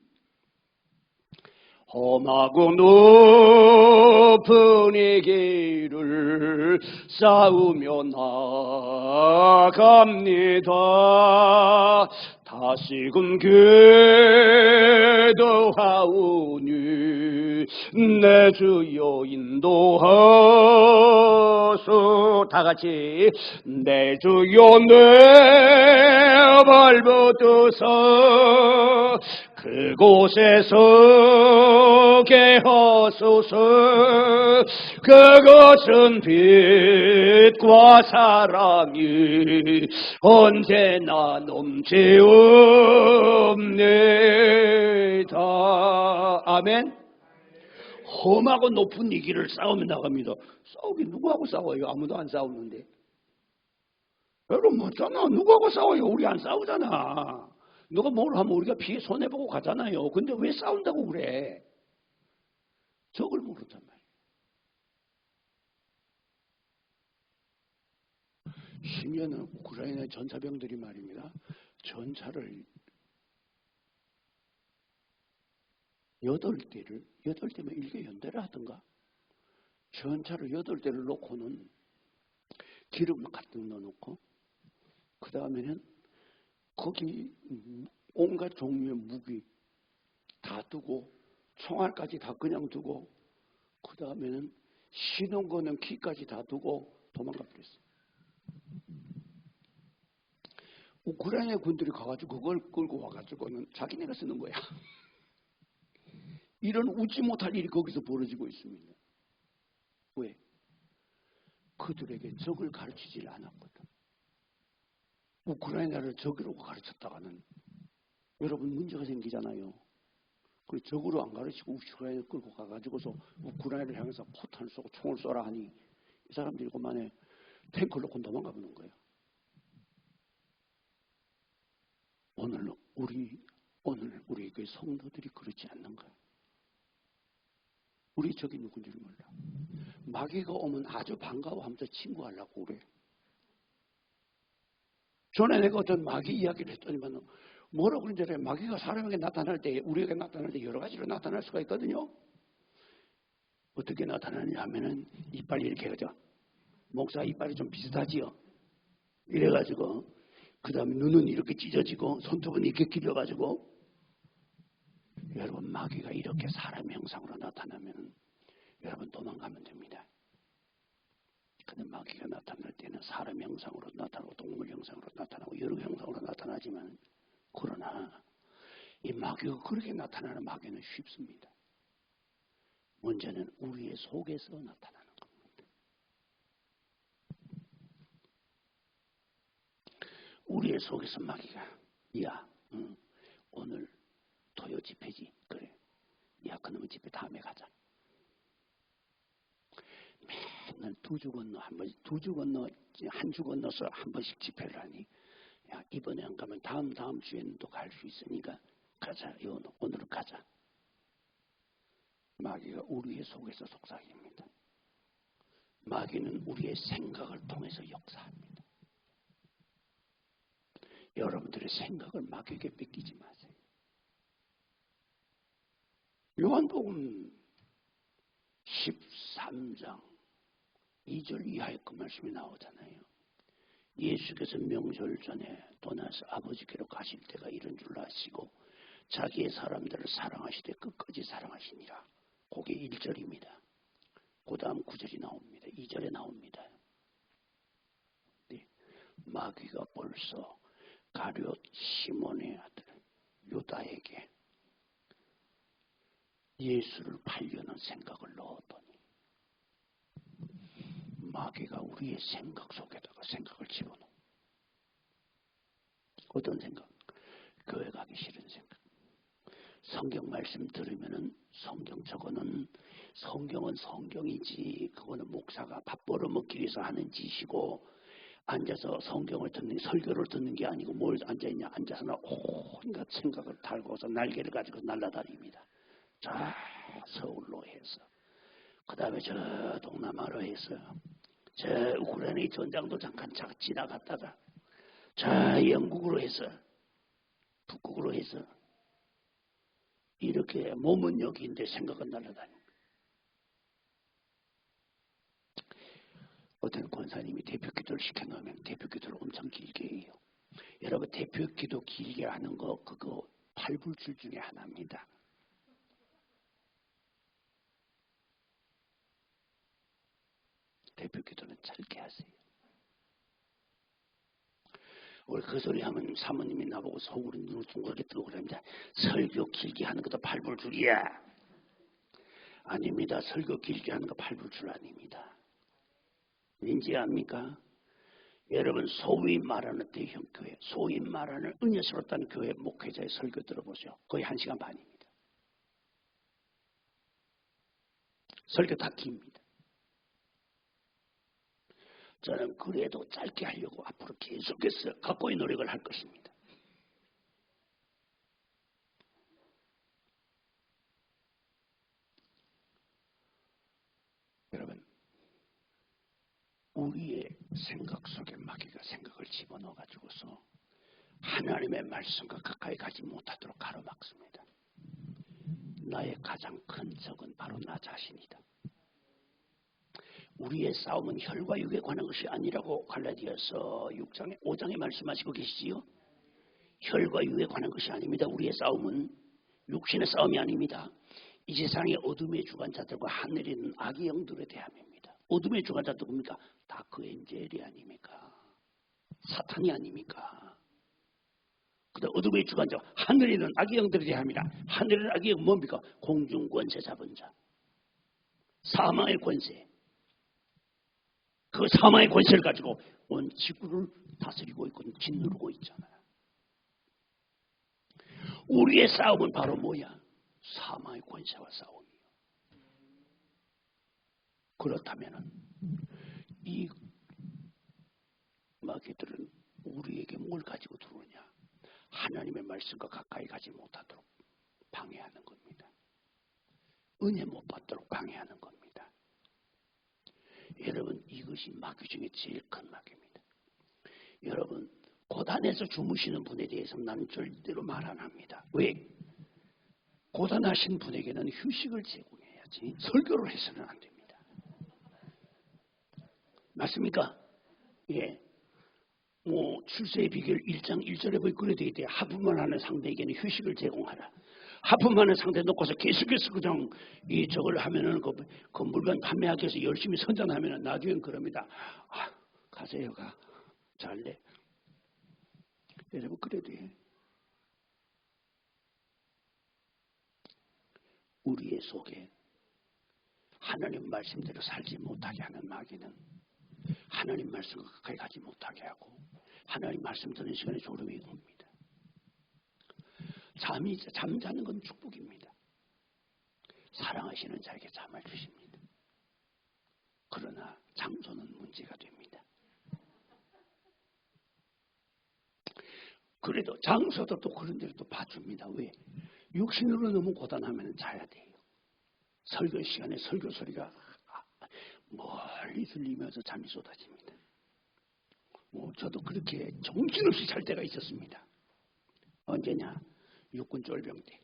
S1: 험하고 높은 이 길을 싸우며 나갑니다.
S2: 다시금 기도하오니 내 주여 인도하소. 다같이 내 주여 내 발붙어서 그곳에서 개하소서. 그것은 빛과 사랑이 언제나 넘치옵니다. 아멘. 험하고 높은 이 길을 싸우며 나갑니다. 싸우긴 누구하고 싸워요? 아무도 안 싸우는데. 여러분 맞잖아. 누구하고 싸워요? 우리 안 싸우잖아. 누가 뭘 하면 우리가 피해 손해보고 가잖아요. 근데 왜 싸운다고 그래? 적을 모른단 말이에요. 심지어는 우크라이나 전사병들이 말입니다. 전차를 8대면 일개 연대를 하던가 전차를 8대를 놓고는 기름 가득 넣어놓고 그 다음에는 거기 온갖 종류의 무기 다 두고 총알까지 다 그냥 두고 그 다음에는 시동 거는 키까지 다 두고 도망가 버렸어요. 우크라이나 군들이 가가지고 그걸 끌고 와가지고는 자기네가 쓰는 거야. 이런 웃지 못할 일이 거기서 벌어지고 있습니다. 왜? 그들에게 적을 가르치질 않았거든. 우크라이나를 적으로 가르쳤다가는 여러분 문제가 생기잖아요. 그리고 적으로 안 가르치고 우크라이나를 끌고 가가지고서 우크라이나를 향해서 포탄을 쏘고 총을 쏘라 하니 이 사람들이 그만에 탱크를 놓고 도망가 보는 거예요. 오늘 우리 그 성도들이 그렇지 않는가? 우리 적이 누군지 몰라. 마귀가 오면 아주 반가워하면서 친구하려고 그래. 전에 내가 어떤 마귀 이야기를 했더니만 뭐라고 그러는지 알아요? 마귀가 사람에게 나타날 때, 우리에게 나타날 때 여러 가지로 나타날 수가 있거든요. 어떻게 나타나느냐 하면은 이빨 이렇게 하죠. 목사 이빨이 좀 비슷하지요. 이래가지고 그 다음에 눈은 이렇게 찢어지고 손톱은 이렇게 길어가지고 여러분 마귀가 이렇게 사람 형상으로 나타나면 여러분 도망가면 됩니다. 근데 마귀가 나타날 때는 사람 형상으로 나타나고 동물 형상으로 나타나고 여러 형상으로 나타나지만 그러나 이 마귀가 그렇게 나타나는 마귀는 쉽습니다. 문제는 우리의 속에서 나타나는 겁니다. 우리의 속에서 마귀가 야 오늘 토요 집회지 그래 야 그놈의 집회 다음에 가자. 맨날 두 주 건너 한 주 건너서 한 번씩 집회를 하니 야 이번에 안 가면 다음 주에는 또 갈 수 있으니까 가자. 오늘은 가자. 마귀가 우리의 속에서 속삭입니다. 마귀는 우리의 생각을 통해서 역사합니다. 여러분들의 생각을 마귀에게 뺏기지 마세요. 요한복음 13장 2절 이하의 그 말씀이 나오잖아요. 예수께서 명절 전에 떠나서 아버지께로 가실 때가 이런 줄 아시고 자기의 사람들을 사랑하시되 끝까지 사랑하시니라. 그게 1절입니다. 그 다음 9절이 나옵니다. 2절에 나옵니다. 네. 마귀가 벌써 가룟 시몬의 아들 유다에게 예수를 팔려는 생각을 넣었더니 마귀가 우리의 생각 속에다가 생각을 집어넣어. 어떤 생각? 교회 가기 싫은 생각. 성경 말씀 들으면은 성경 저거는 성경은 성경이지 그거는 목사가 밥 벌어먹기 위해서 하는 짓이고 앉아서 성경을 듣는 설교를 듣는 게 아니고 뭘 앉아있냐 앉아서는 온갖 생각을 달고서 날개를 가지고 날아다닙니다. 저 서울로 해서 그 다음에 저 동남아로 해서 저 우크라이나 전장도 잠깐 지나갔다가 저 영국으로 해서 북극으로 해서 이렇게 몸은 여기인데 생각은 날아다니고 어떤 권사님이 대표기도를 시켜놓으면 대표기도를 엄청 길게 해요.
S1: 여러분 대표 기도 길게 하는 거 그거 팔불출 중에 하나입니다. 대표 기도는 짧게 하세요. 우리 그 소리 하면 사모님이 나보고 속으로 눈을 둥그렇게 뜨고 그럽니다. 설교 길게 하는 것도 팔불출이야. 아닙니다. 설교 길게 하는 거 팔불출 아닙니다. 왠지 압니까? 여러분 소위 말하는 대형교회, 소위 말하는 은혜스럽다는 교회 목회자의 설교 들어보세요. 거의 1시간 반입니다. 설교 다 깁니다. 저는 그래도 짧게 하려고 앞으로 계속해서 각고의 노력을 할 것입니다. 여러분, 우리의 생각 속에 마귀가 생각을 집어넣어가지고서 하나님의 말씀과 가까이 가지 못하도록 가로막습니다. 나의 가장 큰 적은 바로 나 자신이다. 우리의 싸움은 혈과 육에 관한 것이 아니라고 갈라디아서 5장에 말씀하시고 계시지요. 혈과 육에 관한 것이 아닙니다. 우리의 싸움은 육신의 싸움이 아닙니다. 이 세상의 어둠의 주관자들과 하늘에 있는 악의 영들에 대함입니다. 어둠의 주관자들 뭡니까? 다크 엔젤이 아닙니까? 사탄이 아닙니까? 그다음 어둠의 주관자 하늘에 있는 악의 영들에 대함이다. 하늘에 있는 악의 영 뭡니까? 공중 권세 잡은 자, 사망의 권세. 그 사망의 권세를 가지고 온 지구를 다스리고 있고 짓누르고 있잖아요. 우리의 싸움은 바로 뭐야? 사망의 권세와 싸움이에요. 그렇다면 이 마귀들은 우리에게 뭘 가지고 들어오냐? 하나님의 말씀과 가까이 가지 못하도록 방해하는 겁니다. 은혜 못 받도록 방해하는 겁니다. 여러분 이것이 마귀 중에 제일 큰 마귀입니다. 여러분 고단해서 주무시는 분에 대해서 나는 절대로 말 안 합니다. 왜? 고단하신 분에게는 휴식을 제공해야지 설교를 해서는 안 됩니다. 맞습니까? 예. 출세의 비결 1장 1절에 보이 그래 되어 있대요. 하품을 하는 상대에게는 휴식을 제공하라. 하품하는 상대 놓고서 계속해서 그냥 저걸 하면은 그 물건 판매하기 위해서 열심히 선전하면은 나중엔 그럽니다. 가세요 가. 잘래. 여러분 그래도 우리의 속에 하나님 말씀대로 살지 못하게 하는 마귀는 하나님 말씀과 가까이 가지 못하게 하고 하나님 말씀 듣는 시간에 졸음이 옵니다. 잠자는 건 축복입니다. 사랑하시는 자에게 잠을 주십니다. 그러나 장소는 문제가 됩니다. 그래도 장소도 또 그런 데로 또 봐줍니다. 왜? 육신으로 너무 고단하면 자야 돼요. 설교 시간에 설교 소리가 멀리 들리면서 잠이 쏟아집니다. 저도 그렇게 정신없이 잘 때가 있었습니다. 언제냐? 육군 쫄병 때.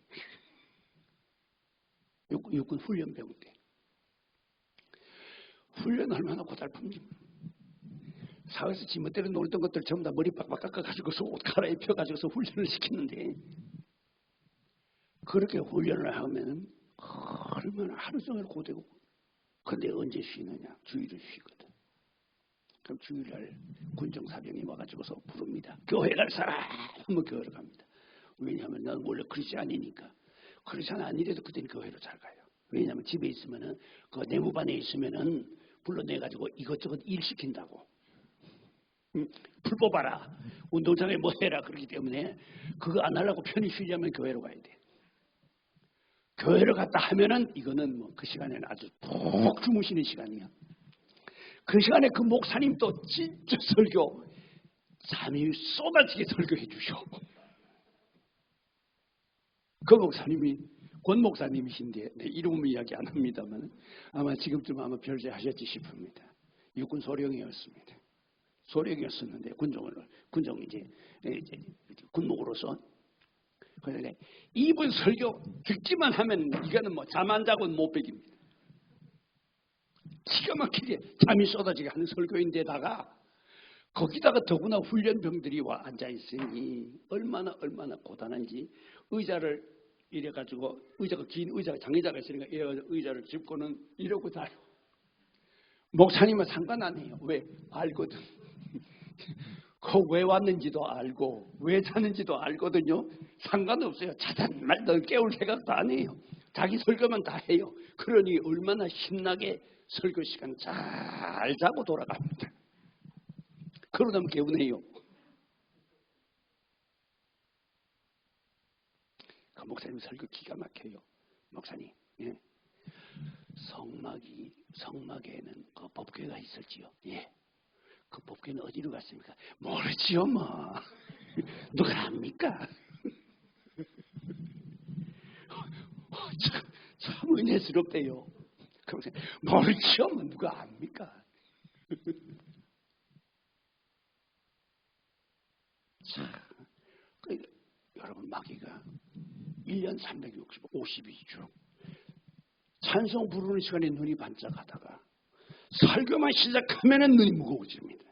S1: 육군 훈련병 때. 훈련 얼마나 고달픕니까? 사회에서 지멋대로 놀던 것들 전부 다 머리 빡빡 깎아가지고서 옷 갈아입혀가지고서 훈련을 시키는데 그렇게 훈련을 하면 얼마나 하루 종일 고되고 근데 언제 쉬느냐? 주일을 쉬거든. 그럼 주일날 군정사병이 와가지고서 부릅니다. 교회 갈 사람 하면 교회를 갑니다. 왜냐하면 난 원래 크리스찬이니까. 크리스찬 아니래도 그때는 교회로 잘 가요. 왜냐하면 집에 있으면은 그 내무반에 있으면은 불러내가지고 이것저것 일 시킨다고. 불 뽑아라. 운동장에 뭐 해라. 그렇기 때문에 그거 안 하려고 편히 쉬려면 교회로 가야 돼. 교회를 갔다 하면은 이거는 뭐 그 시간에는 아주 푹 주무시는 시간이야. 그 시간에 그 목사님 또 진짜 설교 잠이 쏟아지게 설교해 주셔. 그 목사님이 권 목사님이신데 내 이름은 이야기 안 합니다만 아마 지금쯤 아마 별세하셨지 싶습니다. 육군 소령이었습니다. 소령이었었는데 군종 이제 군목으로서 그런데 이분 설교 듣기만 하면 이거는 뭐 잠 안 자고는 못 베깁니다. 기가 막히게 잠이 쏟아지게 하는 설교인데다가
S2: 거기다가 더구나 훈련병들이 와 앉아 있으니 얼마나 고단한지 의자를 이래가지고 의자가 긴 의자가 장의자가 있으니까 이래가지고 의자를 짚고는 이러고 자요. 목사님은 상관 안 해요. 왜? 알거든. 그 왜 왔는지도 알고 왜 자는지도 알거든요. 상관없어요. 자든 말든 깨울 생각도 안 해요. 자기 설교만 다 해요. 그러니 얼마나 신나게 설교 시간 잘 자고 돌아갑니다. 그러다면 개운해요. 그 목사님 설교 기가 막혀요. 목사님, 예. 성막에는 그 법궤가 있었지요. 예. 그 법궤는 어디로 갔습니까? 모르지요, 뭐. 누가 압니까? 참 은혜스럽대요. 모르지요, 뭐. 누가 압니까? 자, 여러분 마귀가 1년 352주 찬송 부르는 시간에 눈이 반짝하다가 설교만 시작하면 눈이 무거워집니다.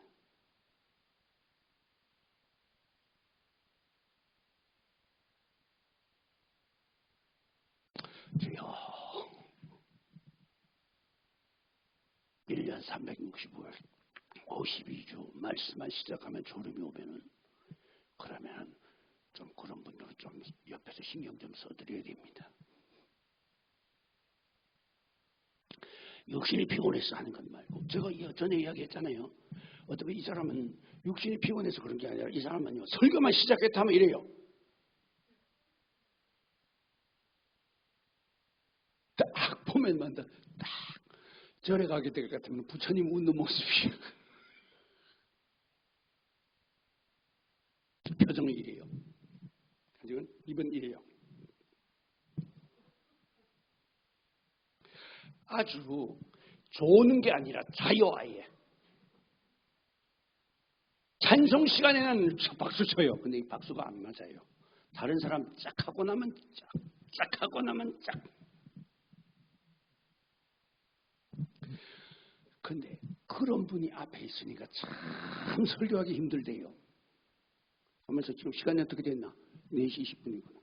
S2: 주여 1년 365일 52주 말씀만 시작하면 졸음이 오면은 그러면 좀 그런 분들은 좀 옆에서 신경 좀 써드려야 됩니다. 육신이 피곤해서 하는 것 말고 제가 전에 이야기했잖아요. 어떻게 이 사람은 육신이 피곤해서 그런 게 아니라 이 사람은요 설교만 시작했다면 이래요. 딱 보면 딱 절에 가게 될 것 같으면 부처님 웃는 모습이 표정이 이래요. 지금 입은 이래요. 아주 좋은 게 아니라 자요 아예. 찬송 시간에는 박수 쳐요. 근데 이 박수가 안 맞아요. 다른 사람 짝 하고 나면 짝, 짝 하고 나면 짝. 근데 그런 분이 앞에 있으니까 참 설교하기 힘들대요. 하면서 지금 시간이 어떻게 됐나? 4시 20분이구나.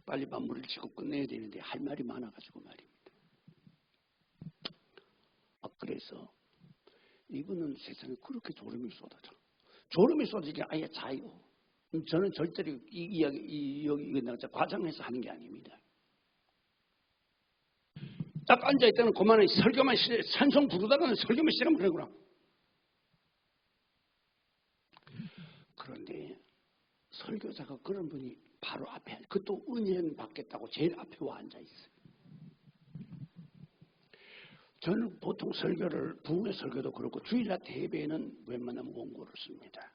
S2: 빨리 마무리를 치고 끝내야 되는데 할 말이 많아가지고 말입니다. 그래서 이분은 세상에 그렇게 졸음이 쏟아져. 졸음이 쏟아지게 아예 자요. 저는 절대로 이 이야기, 여기 과장해서 하는 게 아닙니다. 딱 앉아있다는 그만한 설교만 찬송 부르다가는 설교만 시작하면 그러구나. 그런데 설교자가 그런 분이 바로 앞에, 그것도 은혜는 받겠다고 제일 앞에 와 앉아있어요. 저는 보통 설교를, 부흥의 설교도 그렇고 주일날 대배는 웬만하면 원고를 씁니다.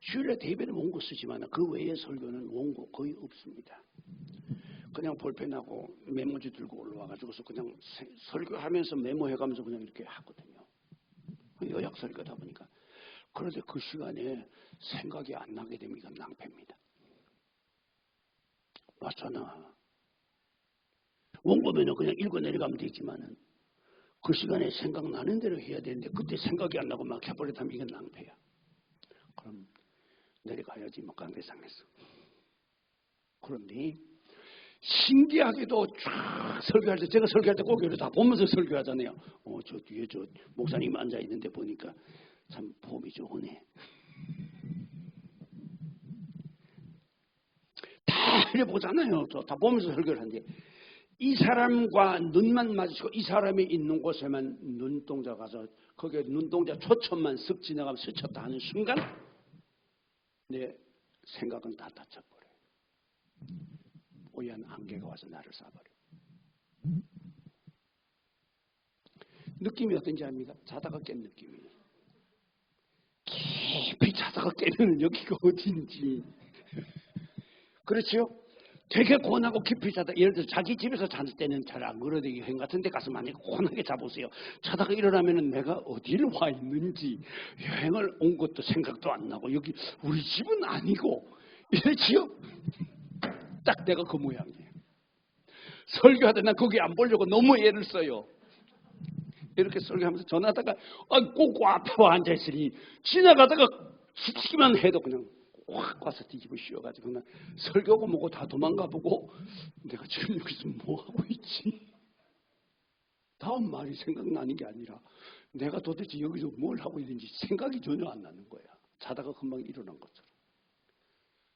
S2: 주일날 대배는 원고 쓰지만 그 외의 설교는 원고 거의 없습니다. 그냥 볼펜하고 메모지 들고 올라와가지고서 그냥 설교하면서 메모해가면서 그냥 이렇게 하거든요. 요약 설교다 보니까. 그런데 그 시간에 생각이 안 나게 되면 이건 낭패입니다. 맞잖아. 원고면은 그냥 읽어 내려가면 되지만은 그 시간에 생각나는 대로 해야 되는데 그때 생각이 안 나고 막 해버렸다면 이건 낭패야. 그럼 내려가야지 뭐 강대상에서. 그런데 신기하게도 쫙 설교할 때 제가 설교할 때 꼭 이렇게 다 보면서 설교하잖아요. 저 뒤에 저 목사님 앉아 있는데 보니까 참 폼이 좋으네. 다 해보잖아요. 다 보면서 설교를 하는데 이 사람과 눈만 마주치고 이 사람이 있는 곳에만 눈동자 가서 거기에 눈동자 초점만 쓱 지나가면 스쳤다 하는 순간 내 생각은 다 다쳐버려요. 뽀얀 안개가 와서 나를 쏴버려요. 느낌이 어떤지 압니까? 자다가 깬 느낌이에요. 깊이 자다가 깨면 여기가 어딘지. 그렇죠? 되게 고나고 깊이 자다. 예를 들어 자기 집에서 잘 때는 잘 안 그러도 여행 같은 데 가서 만약에 고나게 자보세요. 자다가 일어나면 내가 어디를 와 있는지 여행을 온 것도 생각도 안 나고 여기 우리 집은 아니고 이랬지요? 딱 내가 그 모양이에요. 설교하다 난 거기 안 보려고 너무 애를 써요. 이렇게 설교하면서 전화하다가 꼭 앞에 와 앉아있으니 지나가다가 스치기만 해도 그냥 확 와서 뒤집어 씌워가지고 그냥 설교고 뭐고 다 도망가보고 내가 지금 여기서 뭐하고 있지? 다음 말이 생각나는 게 아니라 내가 도대체 여기서 뭘 하고 있는지 생각이 전혀 안 나는 거야. 자다가 금방 일어난 것처럼.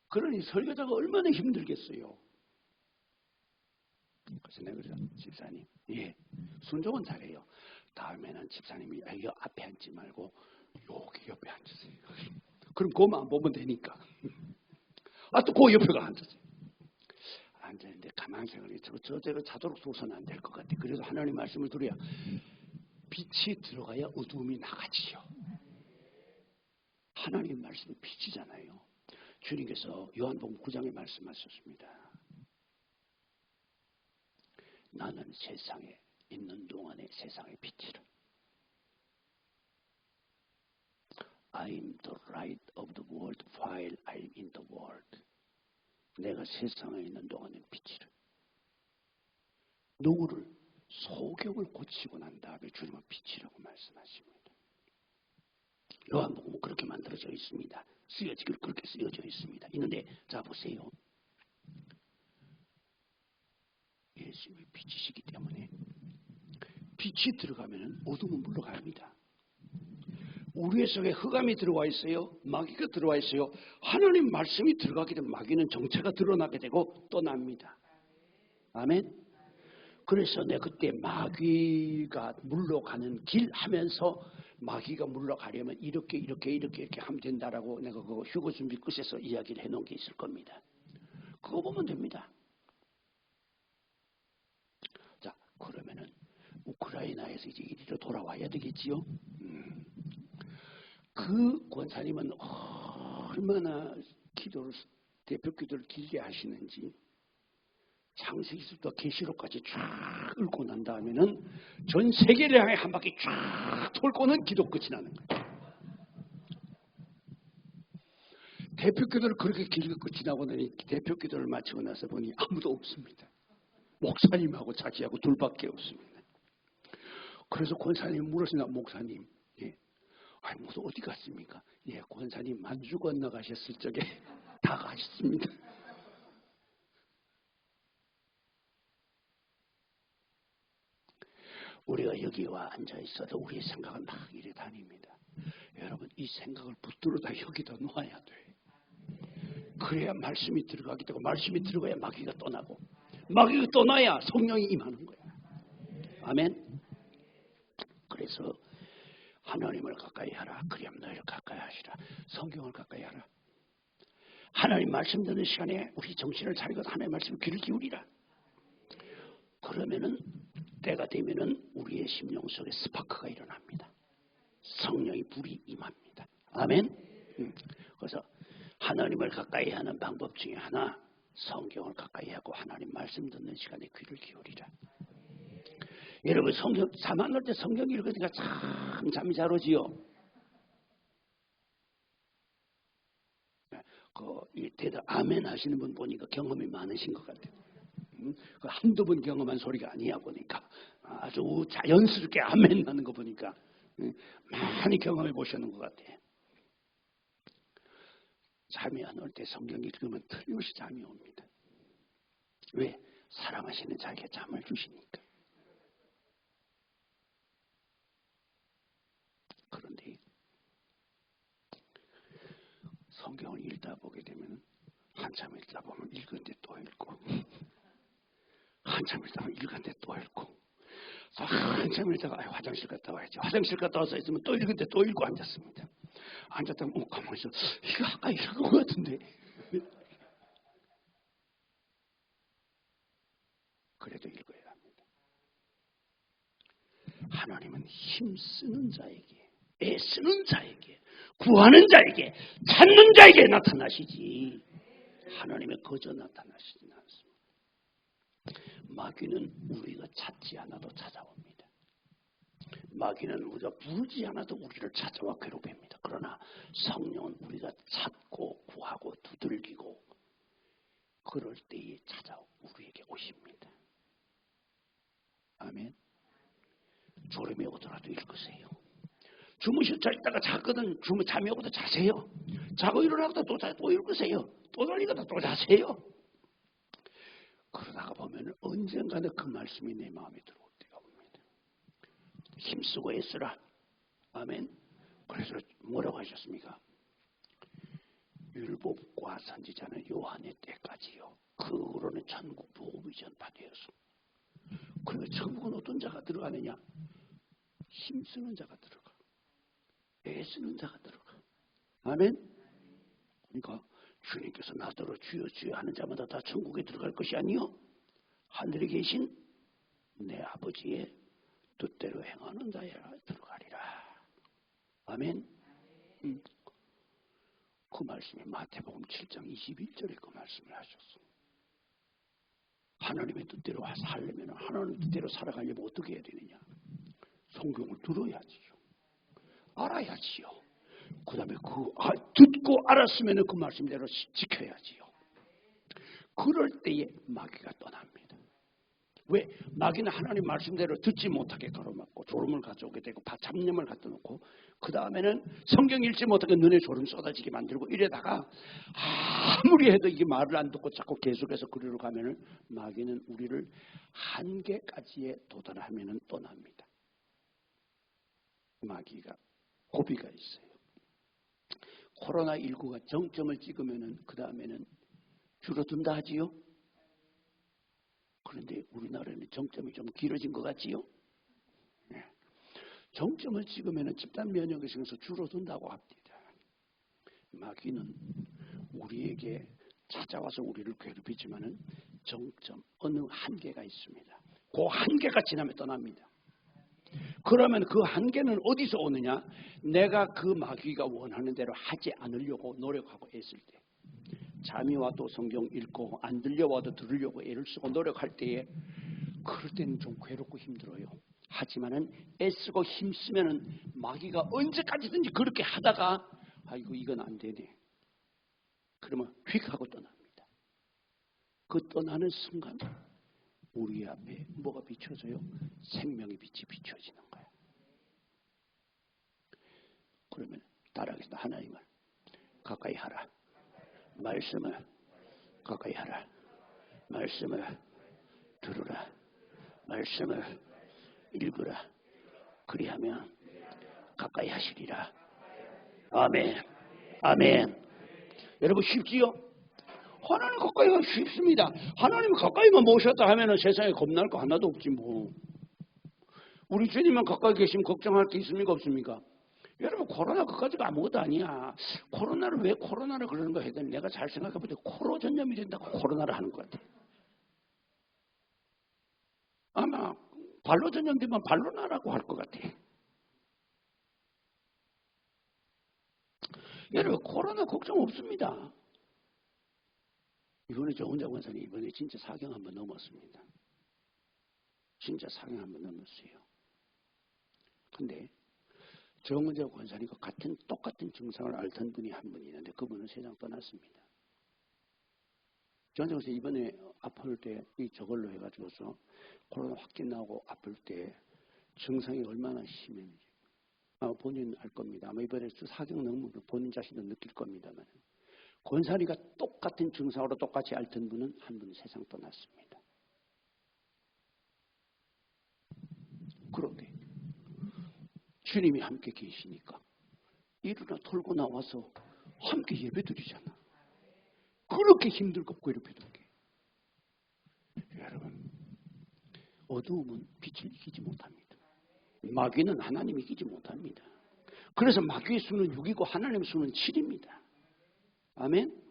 S2: 그러니 설교자가 얼마나 힘들겠어요. 그래서 내가 그래서 집사님, 예, 순종은 잘해요. 다음에는 집사님이 여기 앞에 앉지 말고 여기 옆에 앉으세요. 그럼 그거만 보면 되니까. 또 그 옆에가 앉으세요. 앉았는데 가만히 생각해. 저대로 자도록 둬서는 안 될 것 같아. 그래서 하나님 말씀을 들어야 빛이 들어가야 어두움이 나가지요. 하나님 말씀이 빛이잖아요. 주님께서 요한복음 9장에 말씀하셨습니다. 나는 세상에 있는 동안에 세상의 빛이라. I am the light of the world while I am in the world. 내가 세상에 있는 동안에 빛이라. 누구를 소경을 고치고 난 다음에 주님은 빛이라고 말씀하십니다. 요한복음은 그렇게 만들어져 있습니다. 그렇게 쓰여져 있습니다. 있는데 자 보세요. 예수님이 빛이시기 때문에 빛이 들어가면 어둠은 물러갑니다. 우리 속에 흑암이 들어와 있어요. 마귀가 들어와 있어요. 하나님 말씀이 들어가게 되면 마귀는 정체가 드러나게 되고 떠납니다. 아멘. 그래서 내가 그때 마귀가 물러가는 길 하면서 마귀가 물러가려면 이렇게 하면 된다라고 내가 그거 휴거 준비 끝에서 이야기를 해놓은 게 있을 겁니다. 그거 보면 됩니다. 자, 그러면은 우크라이나에서 이제 이리로 돌아와야 되겠지요. 그 권사님은 얼마나 대표 기도를 길게 하시는지 창세기부터 계시록까지 쫙 읽고 난 다음에는 전 세계를 향해 한 바퀴 쫙 돌고는 기도 끝이 나는 거예요. 대표 기도를 그렇게 길게 끝이 나고 나니 대표 기도를 마치고 나서 보니 아무도 없습니다. 목사님하고 자기하고 둘밖에 없습니다. 그래서 권사님이 물었습니다. 목사님, 예. 모두 어디 갔습니까? 예, 권사님 만주 건너가셨을 적에 다 가셨습니다. 우리가 여기 와 앉아 있어도 우리의 생각은 막 이래 다닙니다. 여러분, 이 생각을 붙들어다 여기다 놓아야 돼. 그래야 말씀이 들어가게 되고 말씀이 들어가야 마귀가 떠나고 마귀가 떠나야 성령이 임하는 거야. 아멘. 그래서 하나님을 가까이 하라. 그리하면 너희를 가까이 하시라. 성경을 가까이 하라. 하나님 말씀 듣는 시간에 우리 정신을 차리고 하나님 말씀에 귀를 기울이라. 그러면은 때가 되면은 우리의 심령 속에 스파크가 일어납니다. 성령의 불이 임합니다. 아멘. 그래서 하나님을 가까이 하는 방법 중에 하나, 성경을 가까이 하고 하나님 말씀 듣는 시간에 귀를 기울이라. 여러분 성경 잠안 올 때 성경 읽으니까 참 잠이 잘 오지요. 대답 아멘 하시는 분 보니까 경험이 많으신 것 같아요. 한두 번 경험한 소리가 아니야 보니까 아주 자연스럽게 아멘 하는 거 보니까 많이 경험해 보시는 것 같아요. 잠이 안 올 때 성경 읽으면 틀림없이 잠이 옵니다. 왜? 사랑하시는 자에게 잠을 주시니까. 그런데 성경을 읽다 보게 되면 한참 읽다 보면 읽은데 또 읽고 한참 읽다 보면 읽은데 또 읽고 한참 읽다가 화장실 갔다 와야지. 화장실 갔다 와서 있으면 또 읽은데 또 읽고 앉았습니다. 앉았다 보면 가만히 있어. 이거 아까 읽은 것 같은데. 그래도 읽어야 합니다. 하나님은 힘쓰는 자에게, 애쓰는 자에게, 구하는 자에게, 찾는 자에게 나타나시지 하나님의 거저 나타나시지 않습니다. 마귀는 우리가 찾지 않아도 찾아옵니다. 마귀는 우리가 부르지 않아도 우리를 찾아와 괴롭힙니다. 그러나 성령은 우리가 찾고 구하고 두들기고 그럴 때에 찾아 우리에게 오십니다. 아멘.
S1: 졸음이 오더라도 읽으세요. 주무실 자 있다가 자거든 잠이 오고도 자세요. 자고 일어나고도 또 읽으세요. 또 돌리고도 또 자세요. 그러다가 보면 언젠가는 그 말씀이 내 마음에 들어올 때가 옵니다. 힘쓰고 애쓰라. 아멘. 그래서 뭐라고 하셨습니까? 율법과 선지자는 요한의 때까지요. 그 후로는 천국 복음이 전파되어서. 그러면 천국은 어떤 자가 들어가느냐? 힘쓰는 자가 들어가. 애쓰는 자가 들어가. 아멘. 그러니까 주님께서 나더러 주여 주여 하는 자마다 다 천국에 들어갈 것이 아니요 하늘에 계신 내 아버지의 뜻대로 행하는 자야 들어가리라. 아멘. 그 말씀이 마태복음 7장 21절에 그 말씀을 하셨어. 하나님의 뜻대로 살려면 하나님의 뜻대로 살아가려면 어떻게 해야 되느냐? 성경을 들어야지요. 알아야지요. 그 다음에 듣고 알았으면 그 말씀대로 지켜야지요. 그럴 때에 마귀가 떠납니다. 왜? 마귀는 하나님 말씀대로 듣지 못하게 가로막고 졸음을 가져오게 되고 잡념을 갖다 놓고 그 다음에는 성경 읽지 못하게 눈에 졸음 쏟아지게 만들고 이래다가 아무리 해도 이게 말을 안 듣고 자꾸 계속해서 그리로 가면은 마귀는 우리를 한계까지에 도달하면은 떠납니다. 마귀가 고비가 있어요. 코로나19가 정점을 찍으면은 그 다음에는 줄어든다 하지요. 그런데 우리나라는 정점이 좀 길어진 것 같지요? 네. 정점을 찍으면 집단 면역이 생겨서 줄어든다고 합니다. 마귀는 우리에게 찾아와서 우리를 괴롭히지만은 정점, 어느 한계가 있습니다. 그 한계가 지나면 떠납니다. 그러면 그 한계는 어디서 오느냐? 내가 그 마귀가 원하는 대로 하지 않으려고 노력하고 애쓸 때. 잠이 와도 성경 읽고 안 들려와도 들으려고 애를 쓰고 노력할 때에 그럴 때는 좀 괴롭고 힘들어요. 하지만은 애쓰고 힘쓰면은 마귀가 언제까지든지 그렇게 하다가 아이고 이건 안 되네. 그러면 휙 하고 떠납니다. 그 떠나는 순간 우리 앞에 뭐가 비춰져요? 생명의 빛이 비춰지는 거예요. 그러면 따라하겠습니다. 하나님을 가까이 하라. 말씀을 가까이 하라. 말씀을 들으라. 말씀을 읽으라. 그리하면 가까이 하시리라. 아멘. 아멘. 여러분 쉽지요? 하나님 가까이가 쉽습니다. 하나님 가까이만 모셨다 하면은 세상에 겁날 거 하나도 없지 뭐. 우리 주님만 가까이 계시면 걱정할 게 있습니까 없습니까? 여러분 코로나 그까지가 아무것도 아니야. 코로나를 왜 코로나를 그러는 거 했더니 내가 잘 생각해볼 때 코로 전염이 된다고 코로나를 하는 것 같아. 아마 발로 전염되면 발로나라고 할 것 같아. 여러분 코로나 걱정 없습니다. 이번에 정은자 권사님 이번에 진짜 사경 한번 넘었습니다. 진짜 사경 한번 넘었어요. 근데 정은자 권사님과 똑같은 증상을 앓던 분이 한 분 있는데 그분은 세상 떠났습니다. 정은자 권사님 이번에 아플 때 이 저걸로 해가지고서 코로나 확진 나오고 아플 때 증상이 얼마나 심했는지 본인은 알 겁니다. 아마 이번에 사경 넘으면 본인 자신도 느낄 겁니다만 권사님과 똑같은 증상으로 똑같이 앓던 분은 한 분은 세상 떠났습니다. 그런데 주님이 함께 계시니까 일어나 털고 나와서 함께 예배 드리잖아. 그렇게 힘들고 괴롭히던 게. 여러분 어두움은 빛을 이기지 못합니다. 마귀는 하나님 이기지 못합니다. 그래서 마귀의 수는 6이고 하나님의 수는 7입니다. 아멘?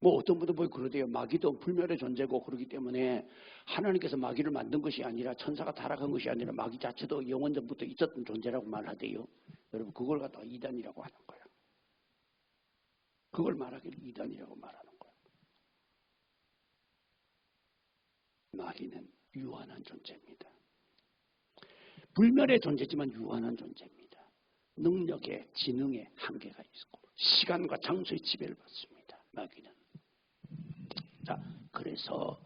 S1: 뭐 어떤 분도 뭐 그러대요. 마귀도 불멸의 존재고 그러기 때문에 하나님께서 마귀를 만든 것이 아니라 천사가 타락한 것이 아니라 마귀 자체도 영원전부터 있었던 존재라고 말하대요. 여러분 그걸 갖다가 이단이라고 하는 거야. 그걸 말하기를 이단이라고 말하는 거야. 마귀는 유한한 존재입니다. 불멸의 존재지만 유한한 존재입니다. 능력에 지능에 한계가 있고 시간과 장소의 지배를 받습니다. 마귀는. 자, 그래서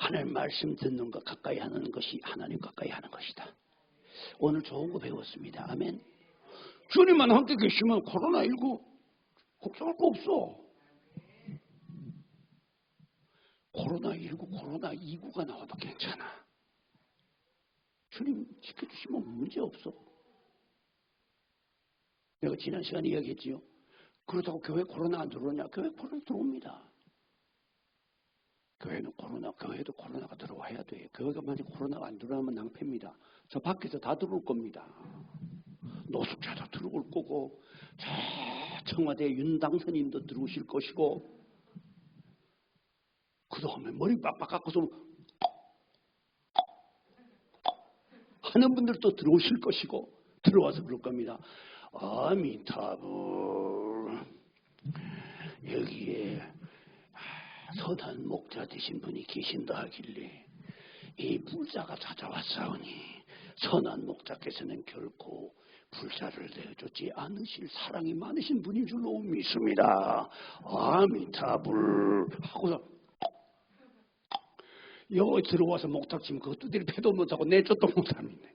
S1: 하나님 말씀 듣는 것 가까이 하는 것이 하나님 가까이 하는 것이다. 오늘 좋은 거 배웠습니다. 아멘. 주님만 함께 계시면 코로나19 걱정할 거 없어. 코로나19, 코로나29가 나와도 괜찮아. 주님 지켜주시면 문제 없어. 내가 지난 시간에 이야기했지요. 그렇다고 교회 코로나 안 들어오냐? 교회 코로나 들어옵니다. 교회도 코로나가 들어와야 돼. 교회가 만약 코로나가 안 들어오면 낭패입니다. 저 밖에서 다 들어올 겁니다. 노숙자도 들어올 거고, 청와대 윤 당선인도 들어오실 것이고, 그 다음에 머리 빡빡 깎고서 하는 분들도 들어오실 것이고, 들어와서 그럴 겁니다. 아미타불. 여기에 선한 목자 되신 분이 계신다 하길래 이 불자가 찾아왔사오니 선한 목자께서는 결코 불자를 내어주지 않으실 사랑이 많으신 분인 줄로 믿습니다. 아미타불 하고서 여기 들어와서 목탁 치면 그거 두드리 패도 못하고 내쫓도 못합니다.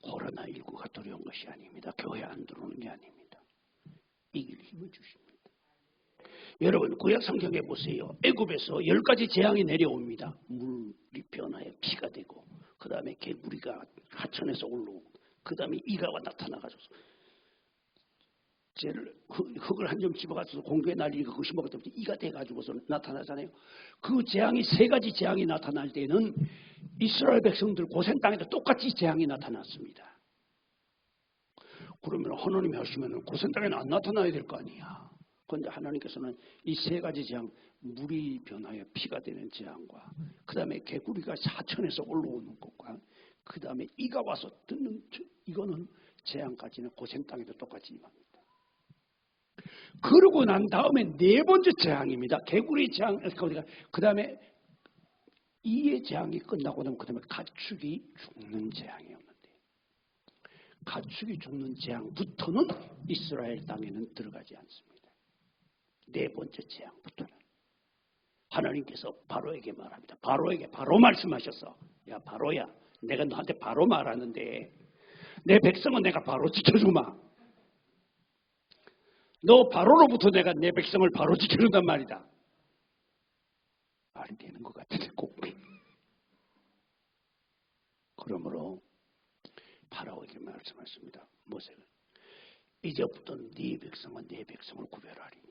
S1: 코로나19가 두려운 것이 아닙니다. 교회 안 들어오는 게 아닙니다. 이길 힘을 주십니다. 여러분 구약 성경에 보세요. 애굽에서 10가지 재앙이 내려옵니다. 물이 변화에 피가 되고, 그 다음에 개구리가 하천에서 올라오고, 그 다음에 이가가 나타나가지고 흙을 한 점 집어가지고 공중에 날리니까 그것이 먹을 때부터 이가 돼가지고서 나타나잖아요. 그 재앙이 3가지 재앙이 나타날 때는 이스라엘 백성들 고센 땅에도 똑같이 재앙이 나타났습니다. 그러면 하나님이 하시면 고센 땅에는 안 나타나야 될 거 아니야. 그런데 하나님께서는 이 3가지 재앙, 물이 변하여 피가 되는 재앙과, 그 다음에 개구리가 사천에서 올라오는 것과, 그 다음에 이가 와서 듣는, 이거는 재앙까지는 고센 땅에도 똑같이 임합니다. 그러고 난 다음에 4번째 재앙입니다. 개구리 재앙, 그 다음에 이의 재앙이 끝나고 나면 그 다음에 가축이 죽는 재앙이 오는데, 가축이 죽는 재앙부터는 이스라엘 땅에는 들어가지 않습니다. 4번째 재앙부터는 하나님께서 바로에게 말합니다. 바로에게 바로 말씀하셨어. 야 바로야, 내가 너한테 바로 말하는데 내 백성은 내가 바로 지켜주마. 너 바로로부터 내가 내 백성을 바로 지켜준단 말이다. 말이 되는 것 같은데 꼭. 그러므로 바로에게 말씀하십니다. 모세가 이제부터 네 백성은 내 백성을 구별하리니.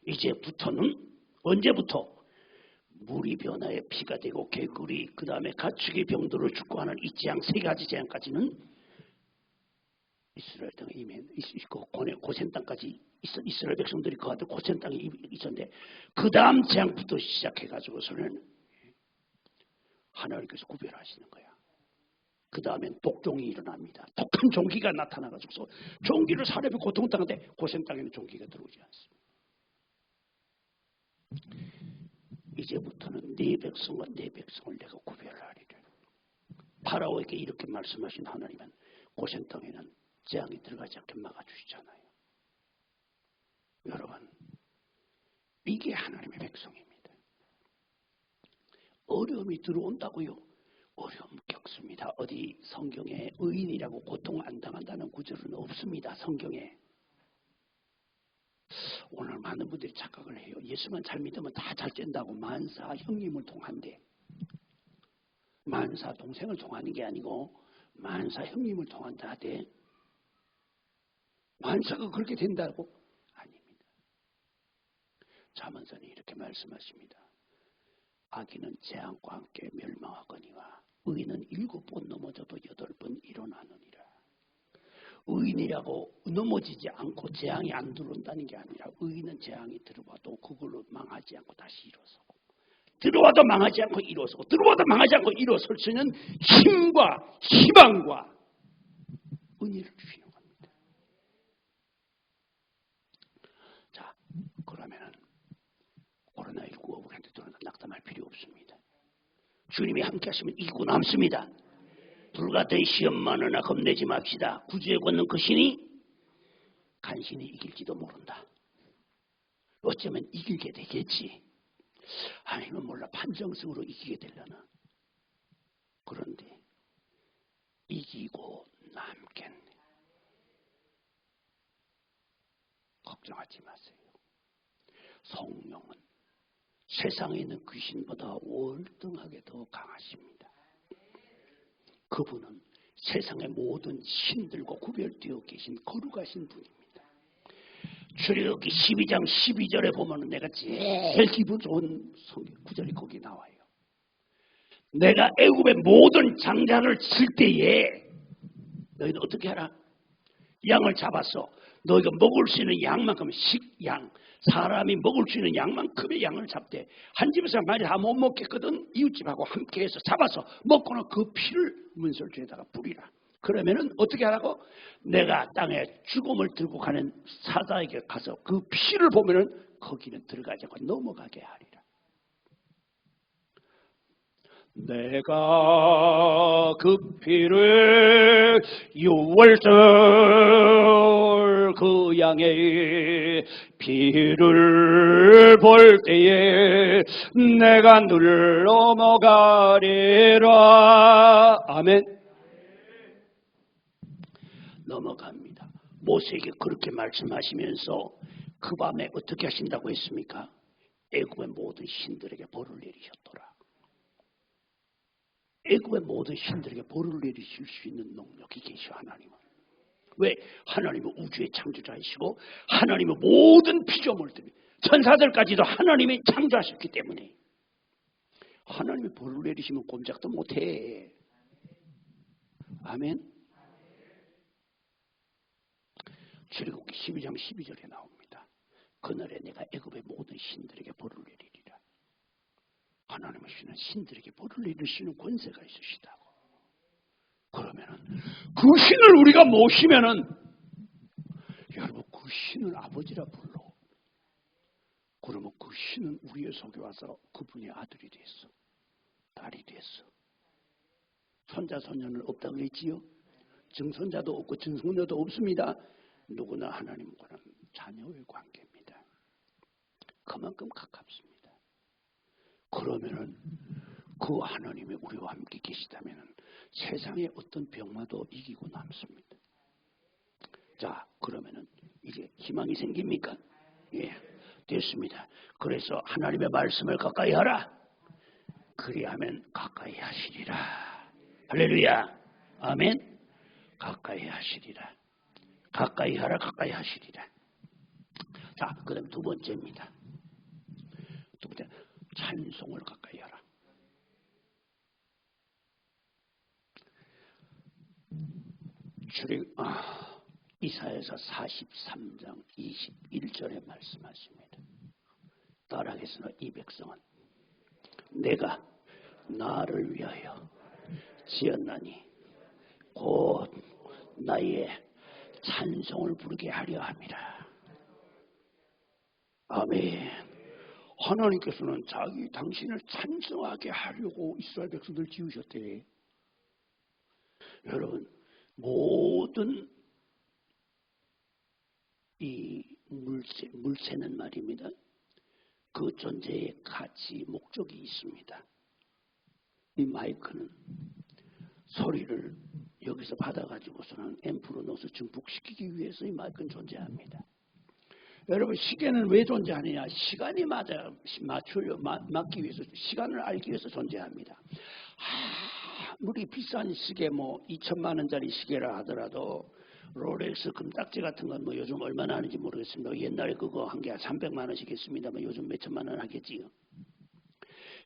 S1: 이제부터는 언제부터? 물이 변화에 피가 되고 개구리, 그 다음에 가축이 병들어 죽고 하는 이 재앙 3가지 재앙까지는 이스라엘 땅에 이미 있고, 고센 땅까지 이스라엘 백성들이 그 아들 고센 땅에 있었는데, 그 다음 재앙부터 시작해가지고서는 하나님께서 구별하시는 거야. 그 다음엔 독종이 일어납니다. 독한 종기가 나타나가지고서 종기를 사려비 고통당하는데 고센 땅에는 종기가 들어오지 않습니다. 이제부터는 네 백성과 내 백성을 내가 구별하리라. 파라오에게 이렇게 말씀하신 하나님은 고센 땅에는 재앙이 들어가지 않게 막아주시잖아요. 여러분, 이게 하나님의 백성입니다. 어려움이 들어온다고요? 어려움 겪습니다. 어디 성경에 의인이라고 고통 안 당한다는 구절은 없습니다. 성경에. 오늘 많은 분들이 착각을 해요. 예수만 잘 믿으면 다 잘 된다고. 만사 형님을 통한대. 만사 동생을 통하는 게 아니고 만사 형님을 통한다 하대. 만사가 그렇게 된다고? 아닙니다. 잠언서는 이렇게 말씀하십니다. 악인은 재앙과 함께 멸망하거니와 의인은 7번 넘어져도 8번 일어나느니라. 의인이라고 넘어지지 않고 재앙이 안 들어온다는 게 아니라, 의인은 재앙이 들어와도 그걸로 망하지 않고 다시 일어서고, 들어와도 망하지 않고 일어서고, 들어와도 망하지 않고 일어설 수 있는 힘과 희망과 은혜를 주시는 겁니다. 자, 그러면은 코로나19가 우리한테 들어온다 낙담할 필요 없습니다. 주님이 함께 하시면 이기고 남습니다. 불같은 시험 많으나 겁내지 맙시다. 구주에 걷는 그 신이 간신히 이길지도 모른다. 어쩌면 이기게 되겠지. 아니면 몰라 판정승으로 이기게 되려나. 그런데 이기고 남겠네. 걱정하지 마세요. 성령은 세상에 있는 귀신보다 월등하게 더 강하십니다. 그분은 세상의 모든 신들과 구별되어 계신 거룩하신 분입니다. 출애굽기 12장 12절에 보면 내가 제일 기분 좋은 구절이 거기 나와요. 내가 애굽의 모든 장자를 칠 때에 너희는 어떻게 하라? 양을 잡아서 너희가 먹을 수 있는 양만큼 식양, 사람이 먹을 수 있는 양만큼의 양을 잡되 한 집에서 말이 다 못 먹겠거든. 이웃집하고 함께해서 잡아서 먹고는 그 피를 문설주에다가 뿌리라. 그러면은 어떻게 하라고? 내가 땅에 죽음을 들고 가는 사자에게 가서 그 피를 보면은 거기는 들어가지 않고 넘어가게 하리라. 내가 그 피를 6월절 그 양의 피를 볼 때에 내가 늘 넘어가리라. 아멘. 넘어갑니다. 모세에게 그렇게 말씀하시면서 그 밤에 어떻게 하신다고 했습니까? 애굽의 모든 신들에게 벌을 내리셨더라. 애굽의 모든 신들에게 벌을 내리실 수 있는 능력이 계셔 하나님은. 왜? 하나님은 우주의 창조자이시고 하나님은 모든 피조물들, 천사들까지도 하나님이 창조하셨기 때문에 하나님이 벌을 내리시면 꼼짝도 못해. 아멘. 출애굽기 12장 12절에 나옵니다. 그날에 내가 애굽의 모든 신들에게 벌을 내리리라. 하나님의 신은 신들에게 벌을 내리시는 권세가 있으시다고. 그러면은 그 신을 우리가 모시면은 여러분 그 신은 아버지라 불러. 그러면 그 신은 우리의 속에 와서 그분의 아들이 됐어. 딸이 됐어. 손자 손녀는 없다고 했지요. 증손자도 없고 증손녀도 없습니다. 누구나 하나님과는 자녀의 관계입니다. 그만큼 가깝습니다. 그러면은 그 하나님이 우리와 함께 계시다면은 세상의 어떤 병마도 이기고 남습니다. 자, 그러면은 이제 희망이 생깁니까? 예, 됐습니다. 그래서 하나님의 말씀을 가까이 하라. 그리하면 가까이 하시리라. 할렐루야. 아멘. 가까이 하시리라. 가까이 하라. 가까이 하시리라. 자, 그 다음 두 번째입니다. 두 번째, 찬송을 가까이 하라. 이사야서 43장 21절에 말씀하십니다. 따라하겠으나 이 백성은 내가 나를 위하여 지었나니 곧 나의 찬송을 부르게 하려 함이라. 아멘. 하나님께서는 당신을 찬송하게 하려고 이스라엘 백성들 지으셨대. 여러분, 모든 이 물체는 말입니다. 그 존재의 가치, 목적이 있습니다. 이 마이크는 소리를 여기서 받아가지고서는 앰프로 넣어서 증폭시키기 위해서 이 마이크는 존재합니다. 여러분, 시계는 왜 존재하느냐? 시간이 맞기 위해서, 시간을 알기 위해서 존재합니다. 아무리 비싼 시계, 2천만 원짜리 시계라 하더라도 롤렉스 금딱지 같은 건 요즘 얼마나 하는지 모르겠습니다. 옛날에 그거 한 개 300만 원씩 했습니다만 요즘 몇 천만 원 하겠지요.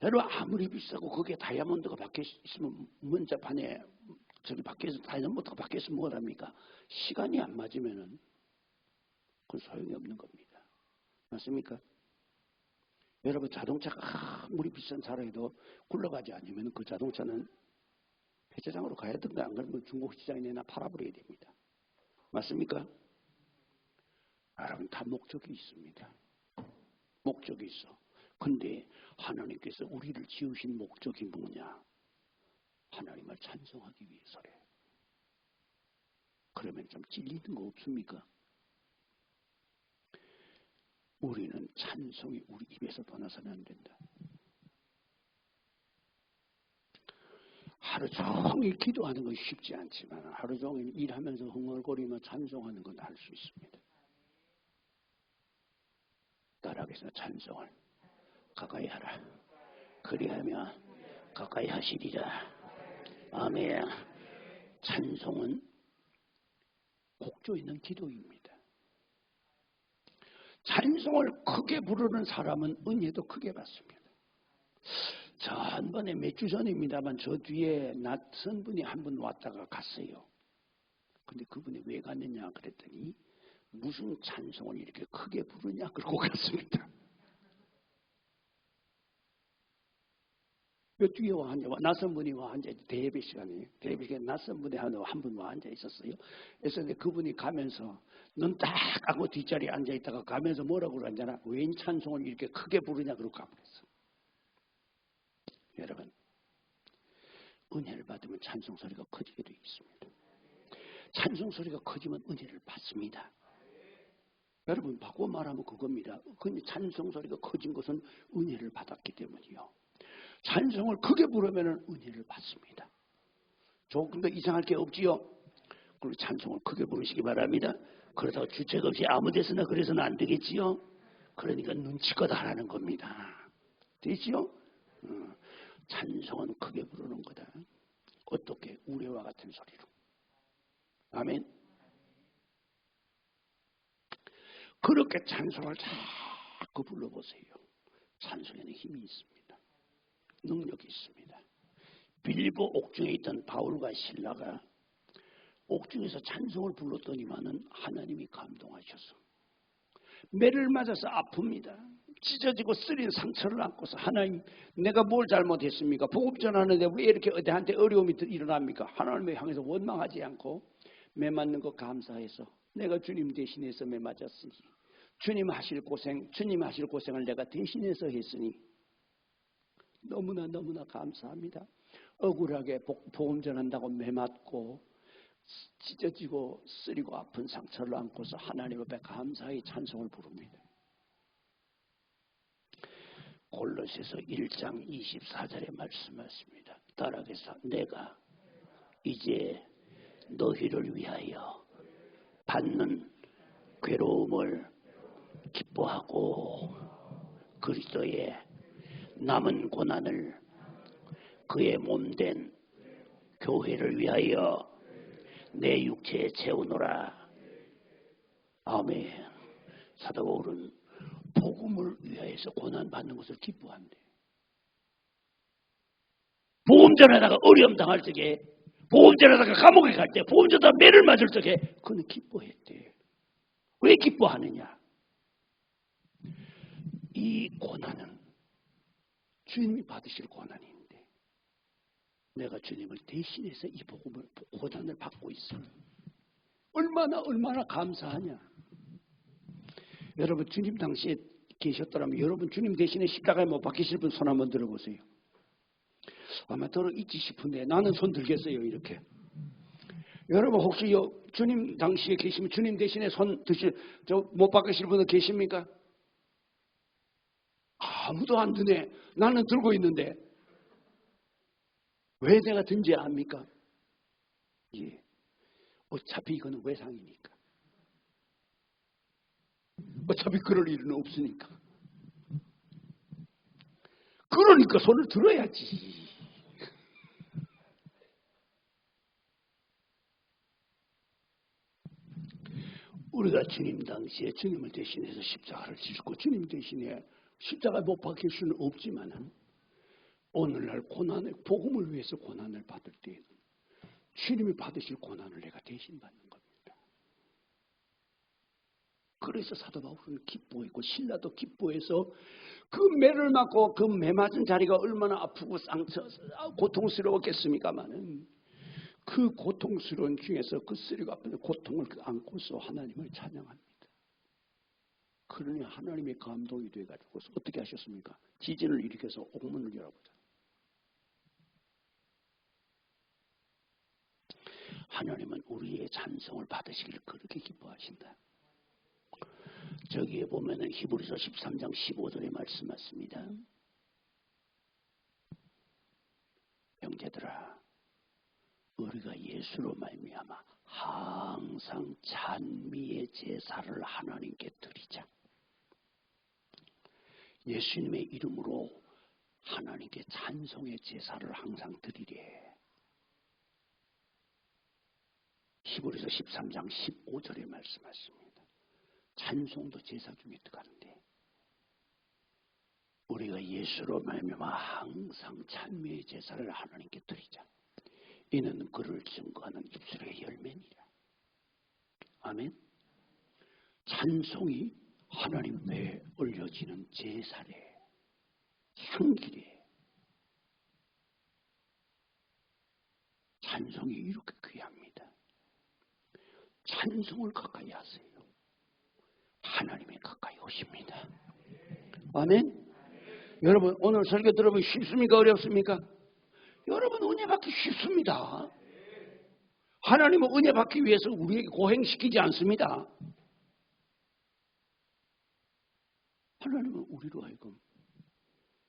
S1: 여러분, 아무리 비싸고 거기에 다이아몬드가 박혀 있으면 문자판에 저기 밖에서 다이아몬드가 박혀 있으면 뭘 합니까? 시간이 안 맞으면은 그건 소용이 없는 겁니다. 맞습니까? 여러분, 자동차가 아무리 비싼 차라 해도 굴러가지 않으면 그 자동차는 폐차장으로 가야 되는데 안 그러면 중국 시장에 내나 팔아버려야 됩니다. 맞습니까? 여러분, 다 목적이 있습니다. 목적이 있어. 근데 하나님께서 우리를 지으신 목적이 뭐냐?
S2: 하나님을 찬송하기 위해서래. 그러면 좀 찔리는 거 없습니까? 우리는 찬송이 우리 입에서 떠나서는 안 된다. 하루 종일 기도하는 건 쉽지 않지만 하루 종일 일하면서 흥얼거리며 찬송하는 건 할 수 있습니다. 따라하겠습니다. 찬송을 가까이 하라. 그리하며 가까이 하시리라. 아멘. 찬송은 곡조 있는 기도입니다. 찬송을 크게 부르는 사람은 은혜도 크게 받습니다. 전번에 몇 주 전입니다만 저 뒤에 낯선 분이 한 분 왔다가 갔어요. 근데 그분이 왜 갔느냐 그랬더니 무슨 찬송을 이렇게 크게 부르냐 그러고 갔습니다. 그 뒤에 와 앉아, 낯선 분이 와 앉아, 대예배 시간에, 대예배 시간에 낯선 분이 한 분 와 앉아 있었어요. 그래서 그분이 가면서, 눈 딱 감고 뒷자리에 앉아 있다가 가면서 뭐라고 그러잖아. 웬 찬송을 이렇게 크게 부르냐, 그러고 가버렸어. 여러분, 은혜를 받으면 찬송 소리가 커지게 되어 있습니다. 찬송 소리가 커지면 은혜를 받습니다. 여러분, 바꿔 말하면 그겁니다. 근데 찬송 소리가 커진 것은 은혜를 받았기 때문이요. 찬송을 크게 부르면 은혜를 받습니다. 조금 더 이상할 게 없지요. 그리고 찬송을 크게 부르시기 바랍니다. 그러다가 주책 없이 아무 데서나 그래서는 안 되겠지요. 그러니까 눈치껏 하라는 겁니다. 되지요? 찬송은 크게 부르는 거다. 어떻게? 우레와 같은 소리로. 아멘. 그렇게 찬송을 자꾸 불러보세요. 찬송에는 힘이 있습니다. 능력이 있습니다. 빌립보 옥중에 있던 바울과 실라가 옥중에서 찬송을 불렀더니만은 하나님이 감동하셔서 매를 맞아서 아픕니다. 찢어지고 쓰린 상처를 안고서 하나님, 내가 뭘 잘못했습니까? 복음 전하는데 왜 이렇게 어디한테 어려움이 일어납니까? 하나님을 향해서 원망하지 않고 매 맞는 거 감사해서 내가 주님 대신해서 매 맞았으니 주님 하실 고생을 내가 대신해서 했으니 너무나 감사합니다. 억울하게 복음 전한다고 매 맞고 찢어지고 쓰리고 아픈 상처를 안고서 하나님 앞에 감사히 찬송을 부릅니다. 골로새서 1장 24절에 말씀하십니다. 따라해서 내가 이제 너희를 위하여 받는 괴로움을 기뻐하고 그리스도의 남은 고난을 그의 몸된 교회를 위하여 내 육체에 채우노라. 아멘. 사도 바울은 복음을 위하여서 고난받는 것을 기뻐한대. 복음 전하다가 어려움 당할 적에, 복음 전하다가 감옥에 갈 때, 복음 전하다가 매를 맞을 적에 그는 기뻐했대. 왜 기뻐하느냐? 이 고난은 주님이 받으실 고난인데 내가 주님을 대신해서 이 복음을 고난을 받고 있습니다. 얼마나 감사하냐. 여러분 주님 당시에 계셨더라면 여러분 주님 대신에 십자가에 못 박히실 분 손 한번 들어보세요. 아마 들어 있지 싶은데 나는 손 들겠어요. 이렇게. 여러분 혹시 주님 당시에 계시면 주님 대신에 손 드실 못 박히실 분은 계십니까? 아무도 안 드네. 나는 들고 있는데 왜 내가 든지야 합니까? 예. 어차피 이거는 외상이니까. 어차피 그럴 일은 없으니까. 그러니까 손을 들어야지. 우리가 주님 당시에 주님을 대신해서 십자가를 지고 주님 대신에 십자가에 못 박힐 수는 없지만 오늘날 고난을 복음을 위해서 고난을 받을 때에는 주님이 받으실 고난을 내가 대신 받는 겁니다. 그래서 사도 바울은 기뻐했고 신라도 기뻐해서 그 매를 맞고 그 매 맞은 자리가 얼마나 아프고 고통스러웠겠습니까마는 그 고통스러운 중에서 그 쓰리고 아픈 고통을 안고서 하나님을 찬양합니다. 그러니 하나님의 감동이 돼가지고 어떻게 하셨습니까? 지진을 일으켜서 옥문을 열어보자.
S1: 하나님은 우리의 찬송을 받으시기를 그렇게 기뻐하신다. 저기에 보면은 히브리서 13장 15절에 말씀 맞습니다. 형제들아, 우리가 예수로 말미암아 항상 찬미의 제사를 하나님께 드리자. 예수님의 이름으로 하나님께 찬송의 제사를 항상 드리래. 히브리서 13장 15절에 말씀하십니다. 찬송도 제사 중에 들어가는데 우리가 예수로 말미암아 항상 찬미의 제사를 하나님께 드리자. 이는 그를 증거하는 입술의 열매니라. 아멘. 찬송이 하나님 앞에 올려지는 제사래. 향기래. 찬송이 이렇게 귀합니다. 찬송을 가까이 하세요. 하나님이 가까이 오십니다. 아멘. 여러분 오늘 설교 들어보면 쉽습니까? 어렵습니까? 여러분 은혜 받기 쉽습니다. 하나님은 은혜 받기 위해서 우리에게 고행시키지 않습니다. 하나님은 우리로 하여금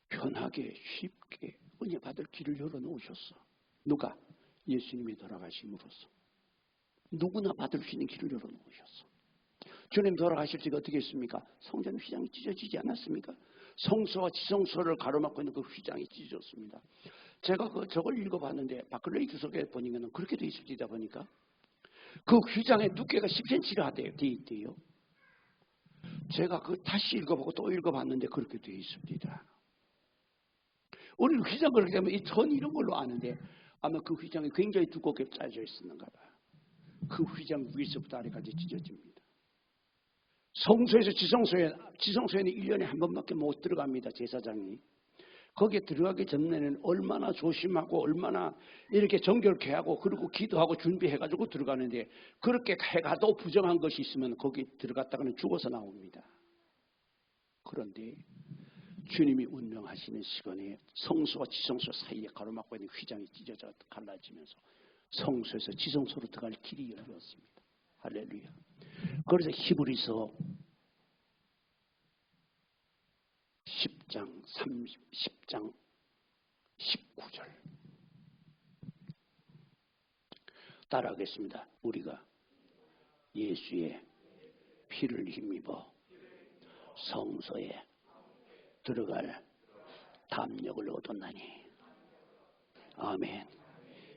S1: 편하게 쉽게 은혜 받을 길을 열어놓으셨어. 누가? 예수님이 돌아가심으로써 누구나 받을 수 있는 길을 열어놓으셨어. 주님 돌아가실 때 어떻게 했습니까? 성전 휘장이 찢어지지 않았습니까? 성소와 지성소를 가로막고 있는 그 휘장이 찢어졌습니다. 제가 저걸 읽어봤는데 바클레이 주석에 보니까는 그렇게 돼 있습니다. 보니까 그 휘장의 두께가 10cm가 돼 있대요. 제가 다시 읽어보고 또 읽어봤는데 그렇게 돼 있습니다. 우리는 휘장 그렇게 되면 이 천 이런 걸로 아는데 아마 그 휘장이 굉장히 두껍게 짜져 있었는가 봐요. 그 휘장 위에서부터 아래까지 찢어집니다. 성소에서 지성소에는 1년에 한 번밖에 못 들어갑니다. 제사장이. 거기에 들어가기 전에는 얼마나 조심하고 얼마나 이렇게 정결케 하고 그리고 기도하고 준비해가지고 들어가는데 그렇게 해가도 부정한 것이 있으면 거기 들어갔다가는 죽어서 나옵니다. 그런데 주님이 운명하시는 시간에 성소와 지성소 사이에 가로막고 있는 휘장이 찢어져 갈라지면서 성소에서 지성소로 들어갈 길이 열렸습니다. 할렐루야. 그래서 히브리서 10장 19절 따라하겠습니다. 우리가 예수의 피를 힘입어 성소에 들어갈 담력을 얻었나니. 아멘.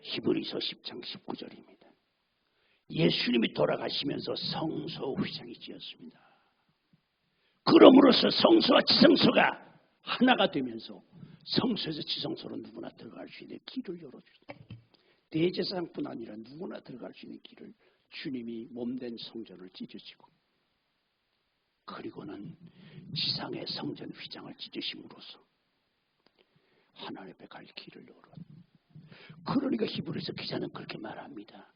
S1: 히브리서 10장 19절입니다. 예수님이 돌아가시면서 성소 휘장이 지었습니다. 그럼으로써 성소와 지성소가 하나가 되면서 성소에서 지성소로 누구나 들어갈 수 있는 길을 열어주셨다. 대제사장뿐 아니라 누구나 들어갈 수 있는 길을 주님이 몸된 성전을 찢으시고 그리고는 지상의 성전 휘장을 찢으심으로써 하나님 앞에 갈 길을 열어. 그러니까 히브리서 기자는 그렇게 말합니다.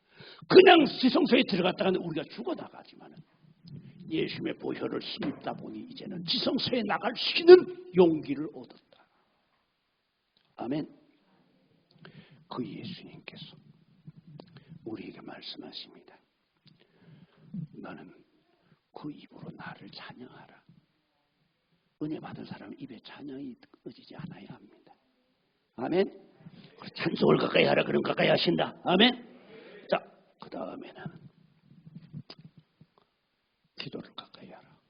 S1: 그냥 지성소에 들어갔다가는 우리가 죽어나가지만은 예수님의 보혈을 힘입다 보니 이제는 지성소에 나갈 수 있는 용기를 얻었다. 아멘. 그 예수님께서 우리에게 말씀하십니다. 너는 그 입으로 나를 찬양하라. 은혜 받은 사람은 입에 찬양이 꺼지지 않아야 합니다. 아멘. 찬송을 가까이 하라. 그럼 가까이 하신다. 아멘. 자, 그 다음에는 기도를 가까이 하라.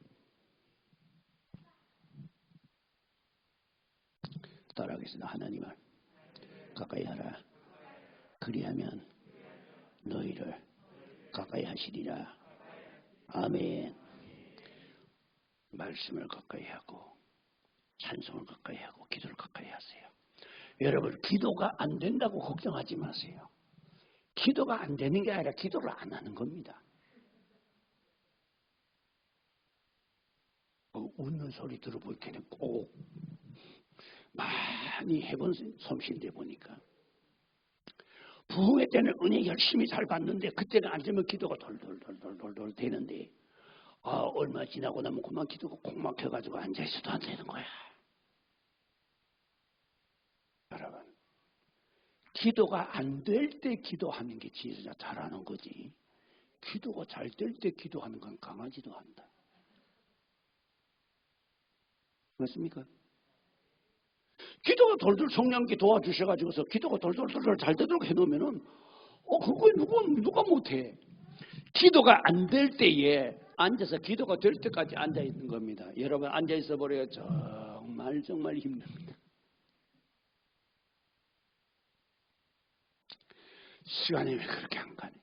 S1: 따라하겠습니다. 하나님을 가까이 하라. 그리하면 너희를 가까이 하시리라. 아멘. 말씀을 가까이 하고 찬송을 가까이 하고 기도를 가까이 하세요. 여러분 기도가 안 된다고 걱정하지 마세요. 기도가 안 되는 게 아니라 기도를 안 하는 겁니다. 웃는 소리 들어볼 때는 꼭 많이 해본 솜씨인데 보니까 부흥회 때는 은혜 열심히 잘 받는데 그때는 안 되면 기도가 돌돌 되는데 얼마 지나고 나면 그만 기도가 콕 막혀가지고 앉아있어도 안 되는 거야. 여러분
S2: 기도가 안 될 때 기도하는 게 진짜 잘하는 거지. 기도가 잘 될 때 기도하는 건 강하지도 않다. 맞습니까? 기도가 돌돌 성령께 도와주셔가지고서 기도가 돌돌돌 잘 되도록 해놓으면은 그거 누가 못해. 기도가 안 될 때에 앉아서 기도가 될 때까지 앉아 있는 겁니다. 여러분 앉아 있어 버려요. 정말 힘듭니다. 시간이 왜 그렇게 안 가는지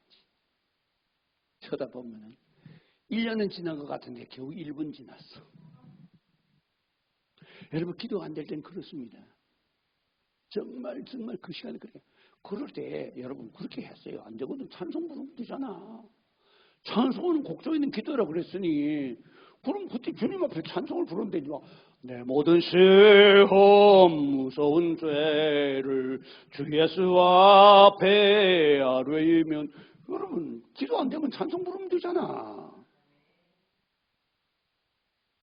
S2: 쳐다보면은 1년은 지난 것 같은데 겨우 1분 지났어. 여러분 기도가 안 될 때는 그렇습니다. 정말 그 시간에 그렇게 그럴 때 여러분 그렇게 했어요. 안 되거든. 찬송 부르면 되잖아. 찬송은 곡조 있는 기도라 그랬으니 그럼 그때 주님 앞에 찬송을 부르면 되지. 내 모든 시험 무서운 죄를 주 예수 앞에 아뢰면 여러분 기도 안 되면 찬송 부르면 되잖아.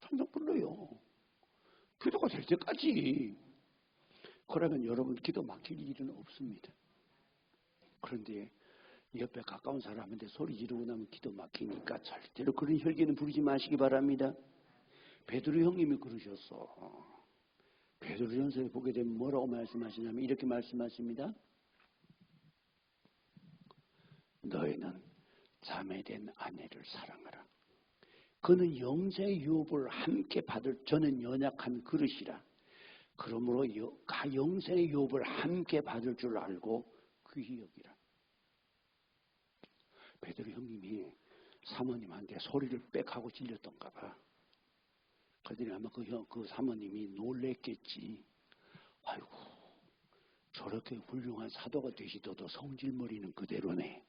S2: 찬송 불러요. 기도가 될 때까지. 그러면 여러분 기도 막힐 일은 없습니다. 그런데 옆에 가까운 사람한테 소리 지르고 나면 기도 막히니까 절대로 그런 혈기는 부리지 마시기 바랍니다. 베드로 형님이 그러셨어. 베드로전서에 보게 되면 뭐라고 말씀하시냐면 이렇게 말씀하십니다. 너희는 자매된 아내를 사랑하라. 그는 영생의 유업을 함께 받을 저는 연약한 그릇이라. 그러므로 영생의 유업을 함께 받을 줄 알고 귀히 여기라. 베드로 형님이 사모님한테 소리를 빽하고 질렸던가 봐. 그들이 아마 그 사모님이 놀랬겠지. 아이고 저렇게 훌륭한 사도가 되시더도 성질머리는 그대로네.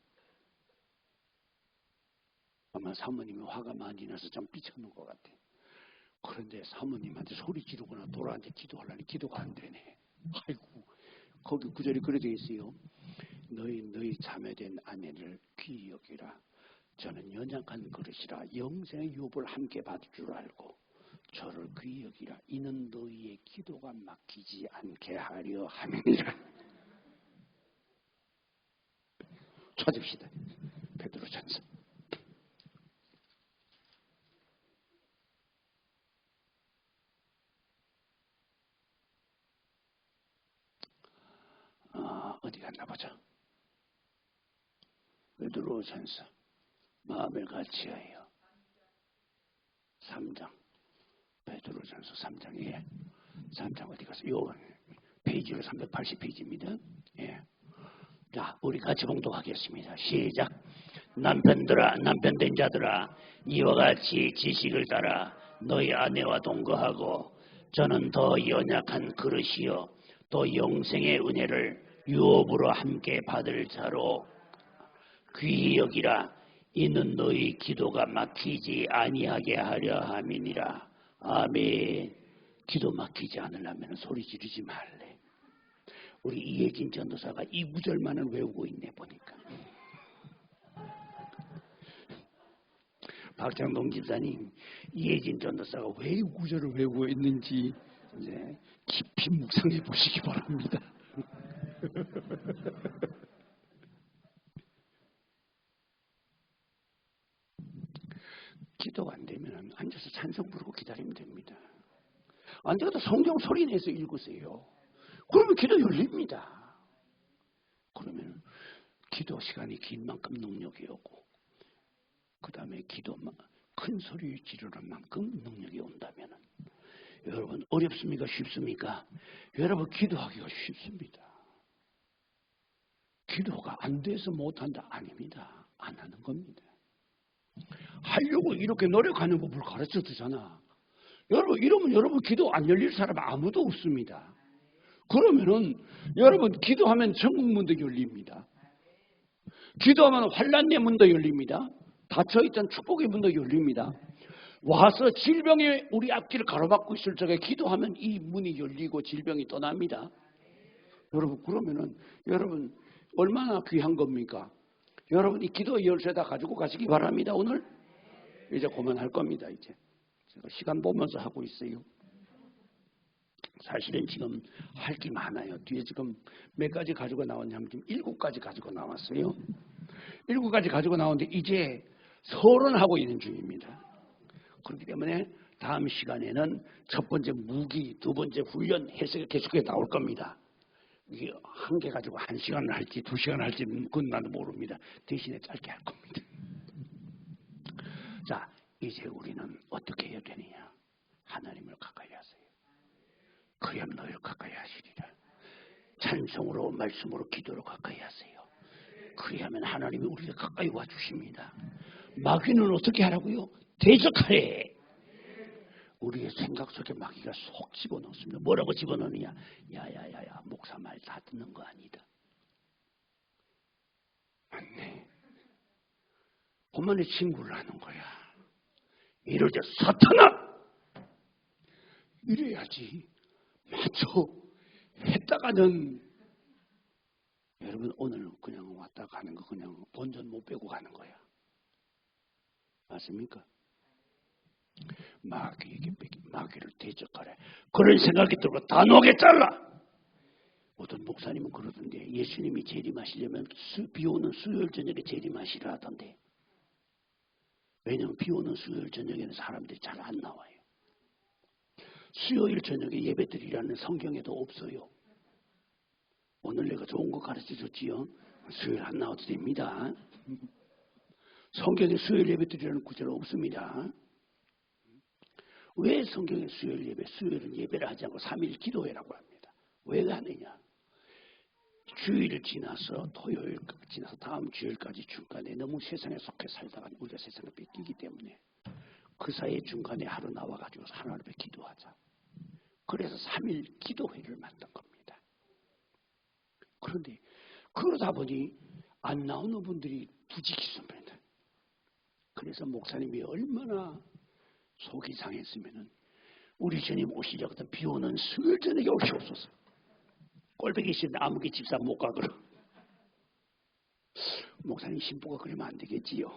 S2: 아마 사모님이 화가 많이 나서 좀 삐쳐놓은 것 같아. 그런데 사모님한테 소리 지르거나 돌아한테 기도하려니 기도가 안 되네. 아이고 거기 구절이 그래 돼 있어요. 너희 자매된 아내를 귀히 여기라. 저는 연약한 그릇이라 영생의 유업을 함께 받을 줄 알고 저를 귀히 여기라. 이는 너희의 기도가 막히지 않게 하려 함이니라. 찾읍시다. 베드로전서. 어디 갔나 보자. 베드로전서 마음을 같이하여 3장. 베드로전서 3장에 3장 어디 갔어? 요 페이지로 380페이지입니다. 예. 자, 우리 같이 봉독하겠습니다. 시작. 남편된 자들아, 이와 같이 지식을 따라 너희 아내와 동거하고 저는 더 연약한 그릇이요 또 영생의 은혜를 유업으로 함께 받을 자로 귀히 여기라. 이는 너희 기도가 막히지 아니하게 하려 함이니라. 아멘. 기도 막히지 않으려면 소리 지르지 말래. 우리 이혜진 전도사가 이 구절만은 외우고 있네 보니까. 박장동 집사님, 이혜진 전도사가 왜 이 구절을 외우고 있는지 이제 깊이 묵상해 보시기 바랍니다. 기도가 안 되면 앉아서 찬송 부르고 기다리면 됩니다. 안 되어도 성경 소리 내서 읽으세요. 그러면 기도 열립니다. 그러면 기도 시간이 긴 만큼 능력이 오고 그 다음에 큰 소리 지르는 만큼 능력이 온다면 여러분 어렵습니까? 쉽습니까? 여러분 기도하기가 쉽습니다. 기도가 안 돼서 못한다? 아닙니다. 안 하는 겁니다. 하려고 이렇게 노력하는 법을 가르쳐 주잖아. 여러분 이러면 여러분 기도 안 열릴 사람 아무도 없습니다. 그러면은 여러분 기도하면 천국 문도 열립니다. 기도하면 환난의 문도 열립니다. 닫혀있던 축복의 문도 열립니다. 와서 질병이 우리 앞길을 가로막고 있을 적에 기도하면 이 문이 열리고 질병이 떠납니다. 여러분 그러면은 여러분 얼마나 귀한 겁니까? 여러분 이 기도 열쇠다 가지고 가시기 바랍니다. 오늘 이제 그만할 겁니다. 이제 제가 시간 보면서 하고 있어요.
S1: 사실은 지금 할 게 많아요. 뒤에 지금 몇 가지 가지고 나왔냐면 지금 7가지 가지고 나왔어요. 7가지 가지고 나오는데 이제 서론하고 있는 중입니다. 그렇기 때문에 다음 시간에는 첫 번째 무기, 두 번째 훈련 해석이 계속해서 나올 겁니다. 이게 한 개 가지고 1시간을 할지 2시간을 할지 그건 나도 모릅니다. 대신에 짧게 할 겁니다. 자, 이제 우리는 어떻게 해야 되느냐? 하나님을 가까이 하세요. 그리하면 너희를 가까이 하시리라. 찬송으로 말씀으로 기도로 가까이 하세요. 그리하면 하나님이 우리를 가까이 와주십니다. 마귀는 어떻게 하라고요? 대적하래. 우리의 생각 속에 마귀가 속 집어넣습니다. 뭐라고 집어넣느냐? 야야야야, 목사 말 다 듣는 거 아니다. 맞네. 그만의 친구를 하는 거야. 이럴 때 사탄아! 이래야지. 맞죠? 했다가는 여러분 오늘 그냥 왔다 가는 거 그냥 본전 못 빼고 가는 거야. 맞습니까? 마귀에게 마귀를 대적하래. 그런 생각이 들고 단호하게 잘라. 어떤 목사님은 그러던데 예수님이 재림하시려면 비 오는 수요일 저녁에 재림하시라 하던데. 왜냐하면 비 오는 수요일 저녁에는 사람들이 잘 안 나와요. 수요일 저녁에 예배드리라는 성경에도 없어요. 오늘 내가 좋은 거 가르쳐줬지요. 수요일 안 나와도 됩니다. 성경에 수요일 예배드리라는 구절은 없습니다. 왜 성경에 수요일 예배, 수요일은 예배를 하지 않고 3일 기도회라고 합니다. 왜 하느냐? 주일을 지나서 토요일 지나서 다음 주일까지 중간에 너무 세상에 속해 살다가 우리가 세상을 뺏기기 때문에 그 사이에 중간에 하루 나와가지고 하나님 앞에 기도하자. 그래서 3일 기도회를 만든 겁니다. 그런데 그러다 보니 안 나오는 분들이 부지기수입니다. 그래서 목사님이 얼마나 속이 상했으면은 우리 주님 오시려거든 비 오는 수요일 저녁에 오시옵소서. 꼴배기 싫은데 아무개 집사 못 가거라. 목사님 신부가 그러면 안 되겠지요.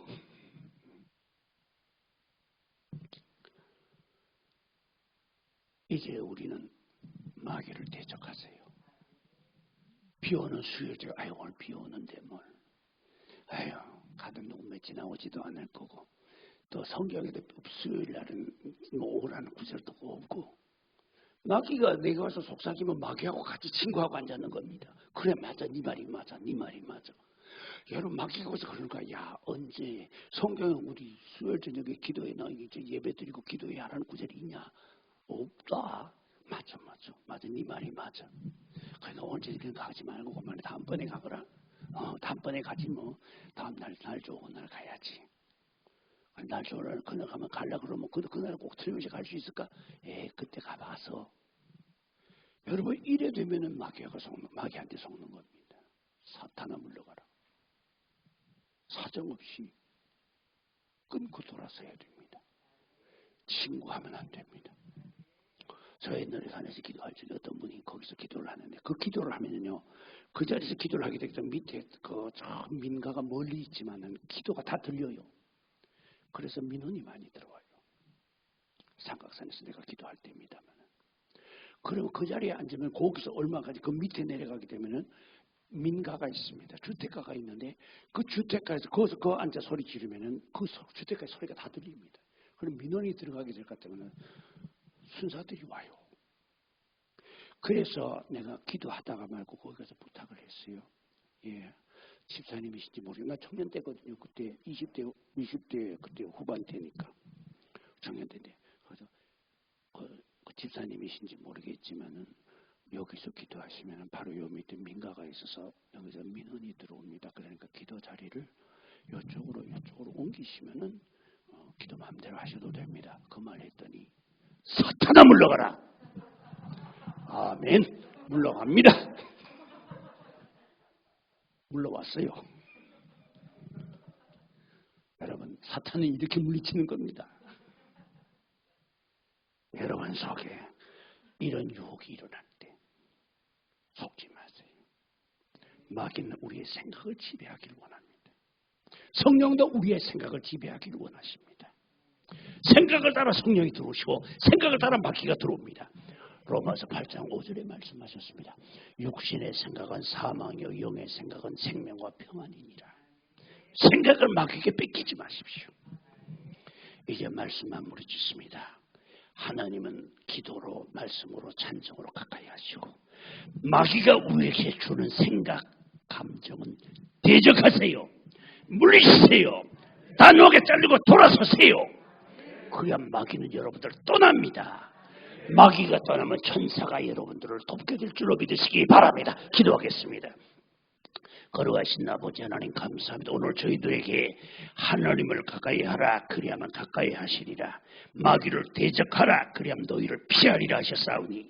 S1: 이제 우리는 마귀를 대적하세요. 비 오는 수요일 저녁 아유 오늘 비 오는데 뭘. 아유 가든 누구면 지나오지도 않을 거고 또 성경에도 수요일 날은 뭐 오라는 구절도 없고 마귀가 내가 와서 속삭이면 마귀하고 같이 친구하고 앉았는 겁니다. 그래 맞아 네 말이 맞아 네 말이 맞아. 여러분 마귀가 와서 그러는 거야. 야 언제 성경에 우리 수요일 저녁에 기도해 너 이제 예배 드리고 기도해 하라는 구절이 있냐? 없다. 맞아 네 말이 맞아. 그러니까 언제 그러니까 가지 말고 그만에 다음번에 가거라. 다음번에 가지 뭐 다음 날 좋은 날 가야지. 날 좋은 날 그날 가면 갈라 그러면 그날 꼭 틀림없이 갈 수 있을까? 그때 가봐서. 여러분 이래 되면은 마귀한테 속는 겁니다. 사탄아 물러가라. 사정없이 끊고 돌아서야 됩니다. 친구하면 안 됩니다. 저 옛날에 산에서 기도할 적에 어떤 분이 거기서 기도를 하는데 그 기도를 하면요 그 자리에서 기도를 하게 되면 밑에 저 민가가 멀리 있지만은 기도가 다 들려요. 그래서 민원이 많이 들어와요. 삼각산에서 내가 기도할 때입니다만. 그러면 그 자리에 앉으면 거기서 얼마까지 그 밑에 내려가게 되면은 민가가 있습니다. 주택가가 있는데 그 주택가에서 거기서 그 앉아 소리 지르면은 그 주택가의 소리가 다 들립니다. 그럼 민원이 들어가게 될 것 같으면은 순사들이 와요. 그래서 내가 기도하다가 말고 거기 가서 부탁을 했어요. 예. 집사님이신지 모르겠어요. 나 청년 때거든요. 그때 20대 그때 후반 때니까 청년 때인데 그래서 그 집사님이신지 모르겠지만은 여기서 기도하시면은 바로 요 밑에 민가가 있어서 여기서 민원이 들어옵니다. 그러니까 기도 자리를 이쪽으로 옮기시면은 기도 마음대로 하셔도 됩니다. 그 말 했더니 사탄아 물러가라. 아멘. 물러갑니다. 물러왔어요. 여러분 사탄은 이렇게 물리치는 겁니다. 여러분 속에 이런 유혹이 일어날 때 속지 마세요. 마귀는 우리의 생각을 지배하기를 원합니다. 성령도 우리의 생각을 지배하기를 원하십니다. 생각을 따라 성령이 들어오시고 생각을 따라 마귀가 들어옵니다. 로마서 8장 5절에 말씀하셨습니다. 육신의 생각은 사망이요 영의 생각은 생명과 평안이니라. 생각을 마귀에게 뺏기지 마십시오. 이제 말씀 마무리 짓습니다. 하나님은 기도로 말씀으로 찬송으로 가까이 하시고 마귀가 우리에게 주는 생각 감정은 대적하세요. 물리치세요. 단호하게 자르고 돌아서세요. 그래야 마귀는 여러분들을 떠납니다. 마귀가 떠나면 천사가 여러분들을 돕게 될 줄로 믿으시기 바랍니다. 기도하겠습니다. 걸어가신 아버지 하나님 감사합니다. 오늘 저희들에게 하나님을 가까이 하라 그리하면 가까이 하시리라. 마귀를 대적하라 그리하면 너희를 피하리라 하셨사오니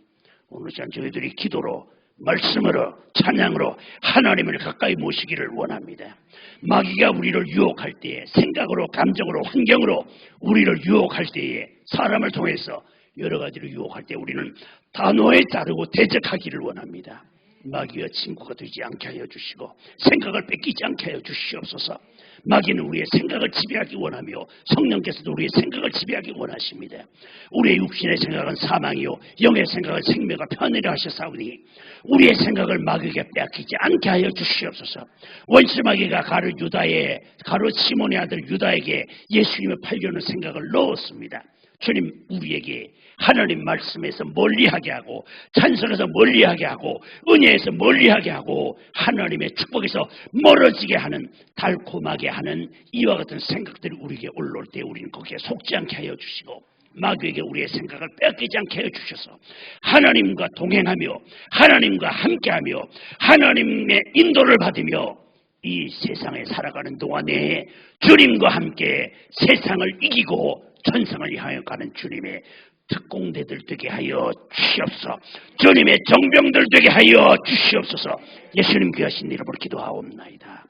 S1: 오늘 시간 저희들이 기도로 말씀으로 찬양으로 하나님을 가까이 모시기를 원합니다. 마귀가 우리를 유혹할 때에 생각으로 감정으로 환경으로 우리를 유혹할 때에 사람을 통해서 여러 가지로 유혹할 때 우리는 단호히 자르고 대적하기를 원합니다. 마귀와 친구가 되지 않게 하여 주시고 생각을 뺏기지 않게 하여 주시옵소서. 마귀는 우리의 생각을 지배하기 원하며 성령께서도 우리의 생각을 지배하기 원하십니다. 우리의 육신의 생각은 사망이요 영의 생각은 생명과 편이라 하셨사오니 우리의 생각을 마귀에게 빼앗기지 않게 하여 주시옵소서. 원수 마귀가 가룟 시몬의 아들 유다에게 예수님을 팔려는 생각을 넣었습니다. 주님 우리에게 하나님 말씀에서 멀리하게 하고 찬송에서 멀리하게 하고 은혜에서 멀리하게 하고 하나님의 축복에서 멀어지게 하는 달콤하게 하는 이와 같은 생각들이 우리에게 올라올 때 우리는 거기에 속지 않게 하여 주시고 마귀에게 우리의 생각을 빼앗기지 않게 하여 주셔서 하나님과 동행하며 하나님과 함께하며 하나님의 인도를 받으며 이 세상에 살아가는 동안에 주님과 함께 세상을 이기고 천상을 향해 가는 주님의 특공대들 되게 하여 주시옵소서. 주님의 정병들 되게 하여 주시옵소서. 예수님 귀하신 이름으로 기도하옵나이다.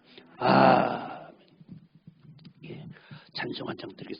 S1: 찬송 한 장 드리겠습니다.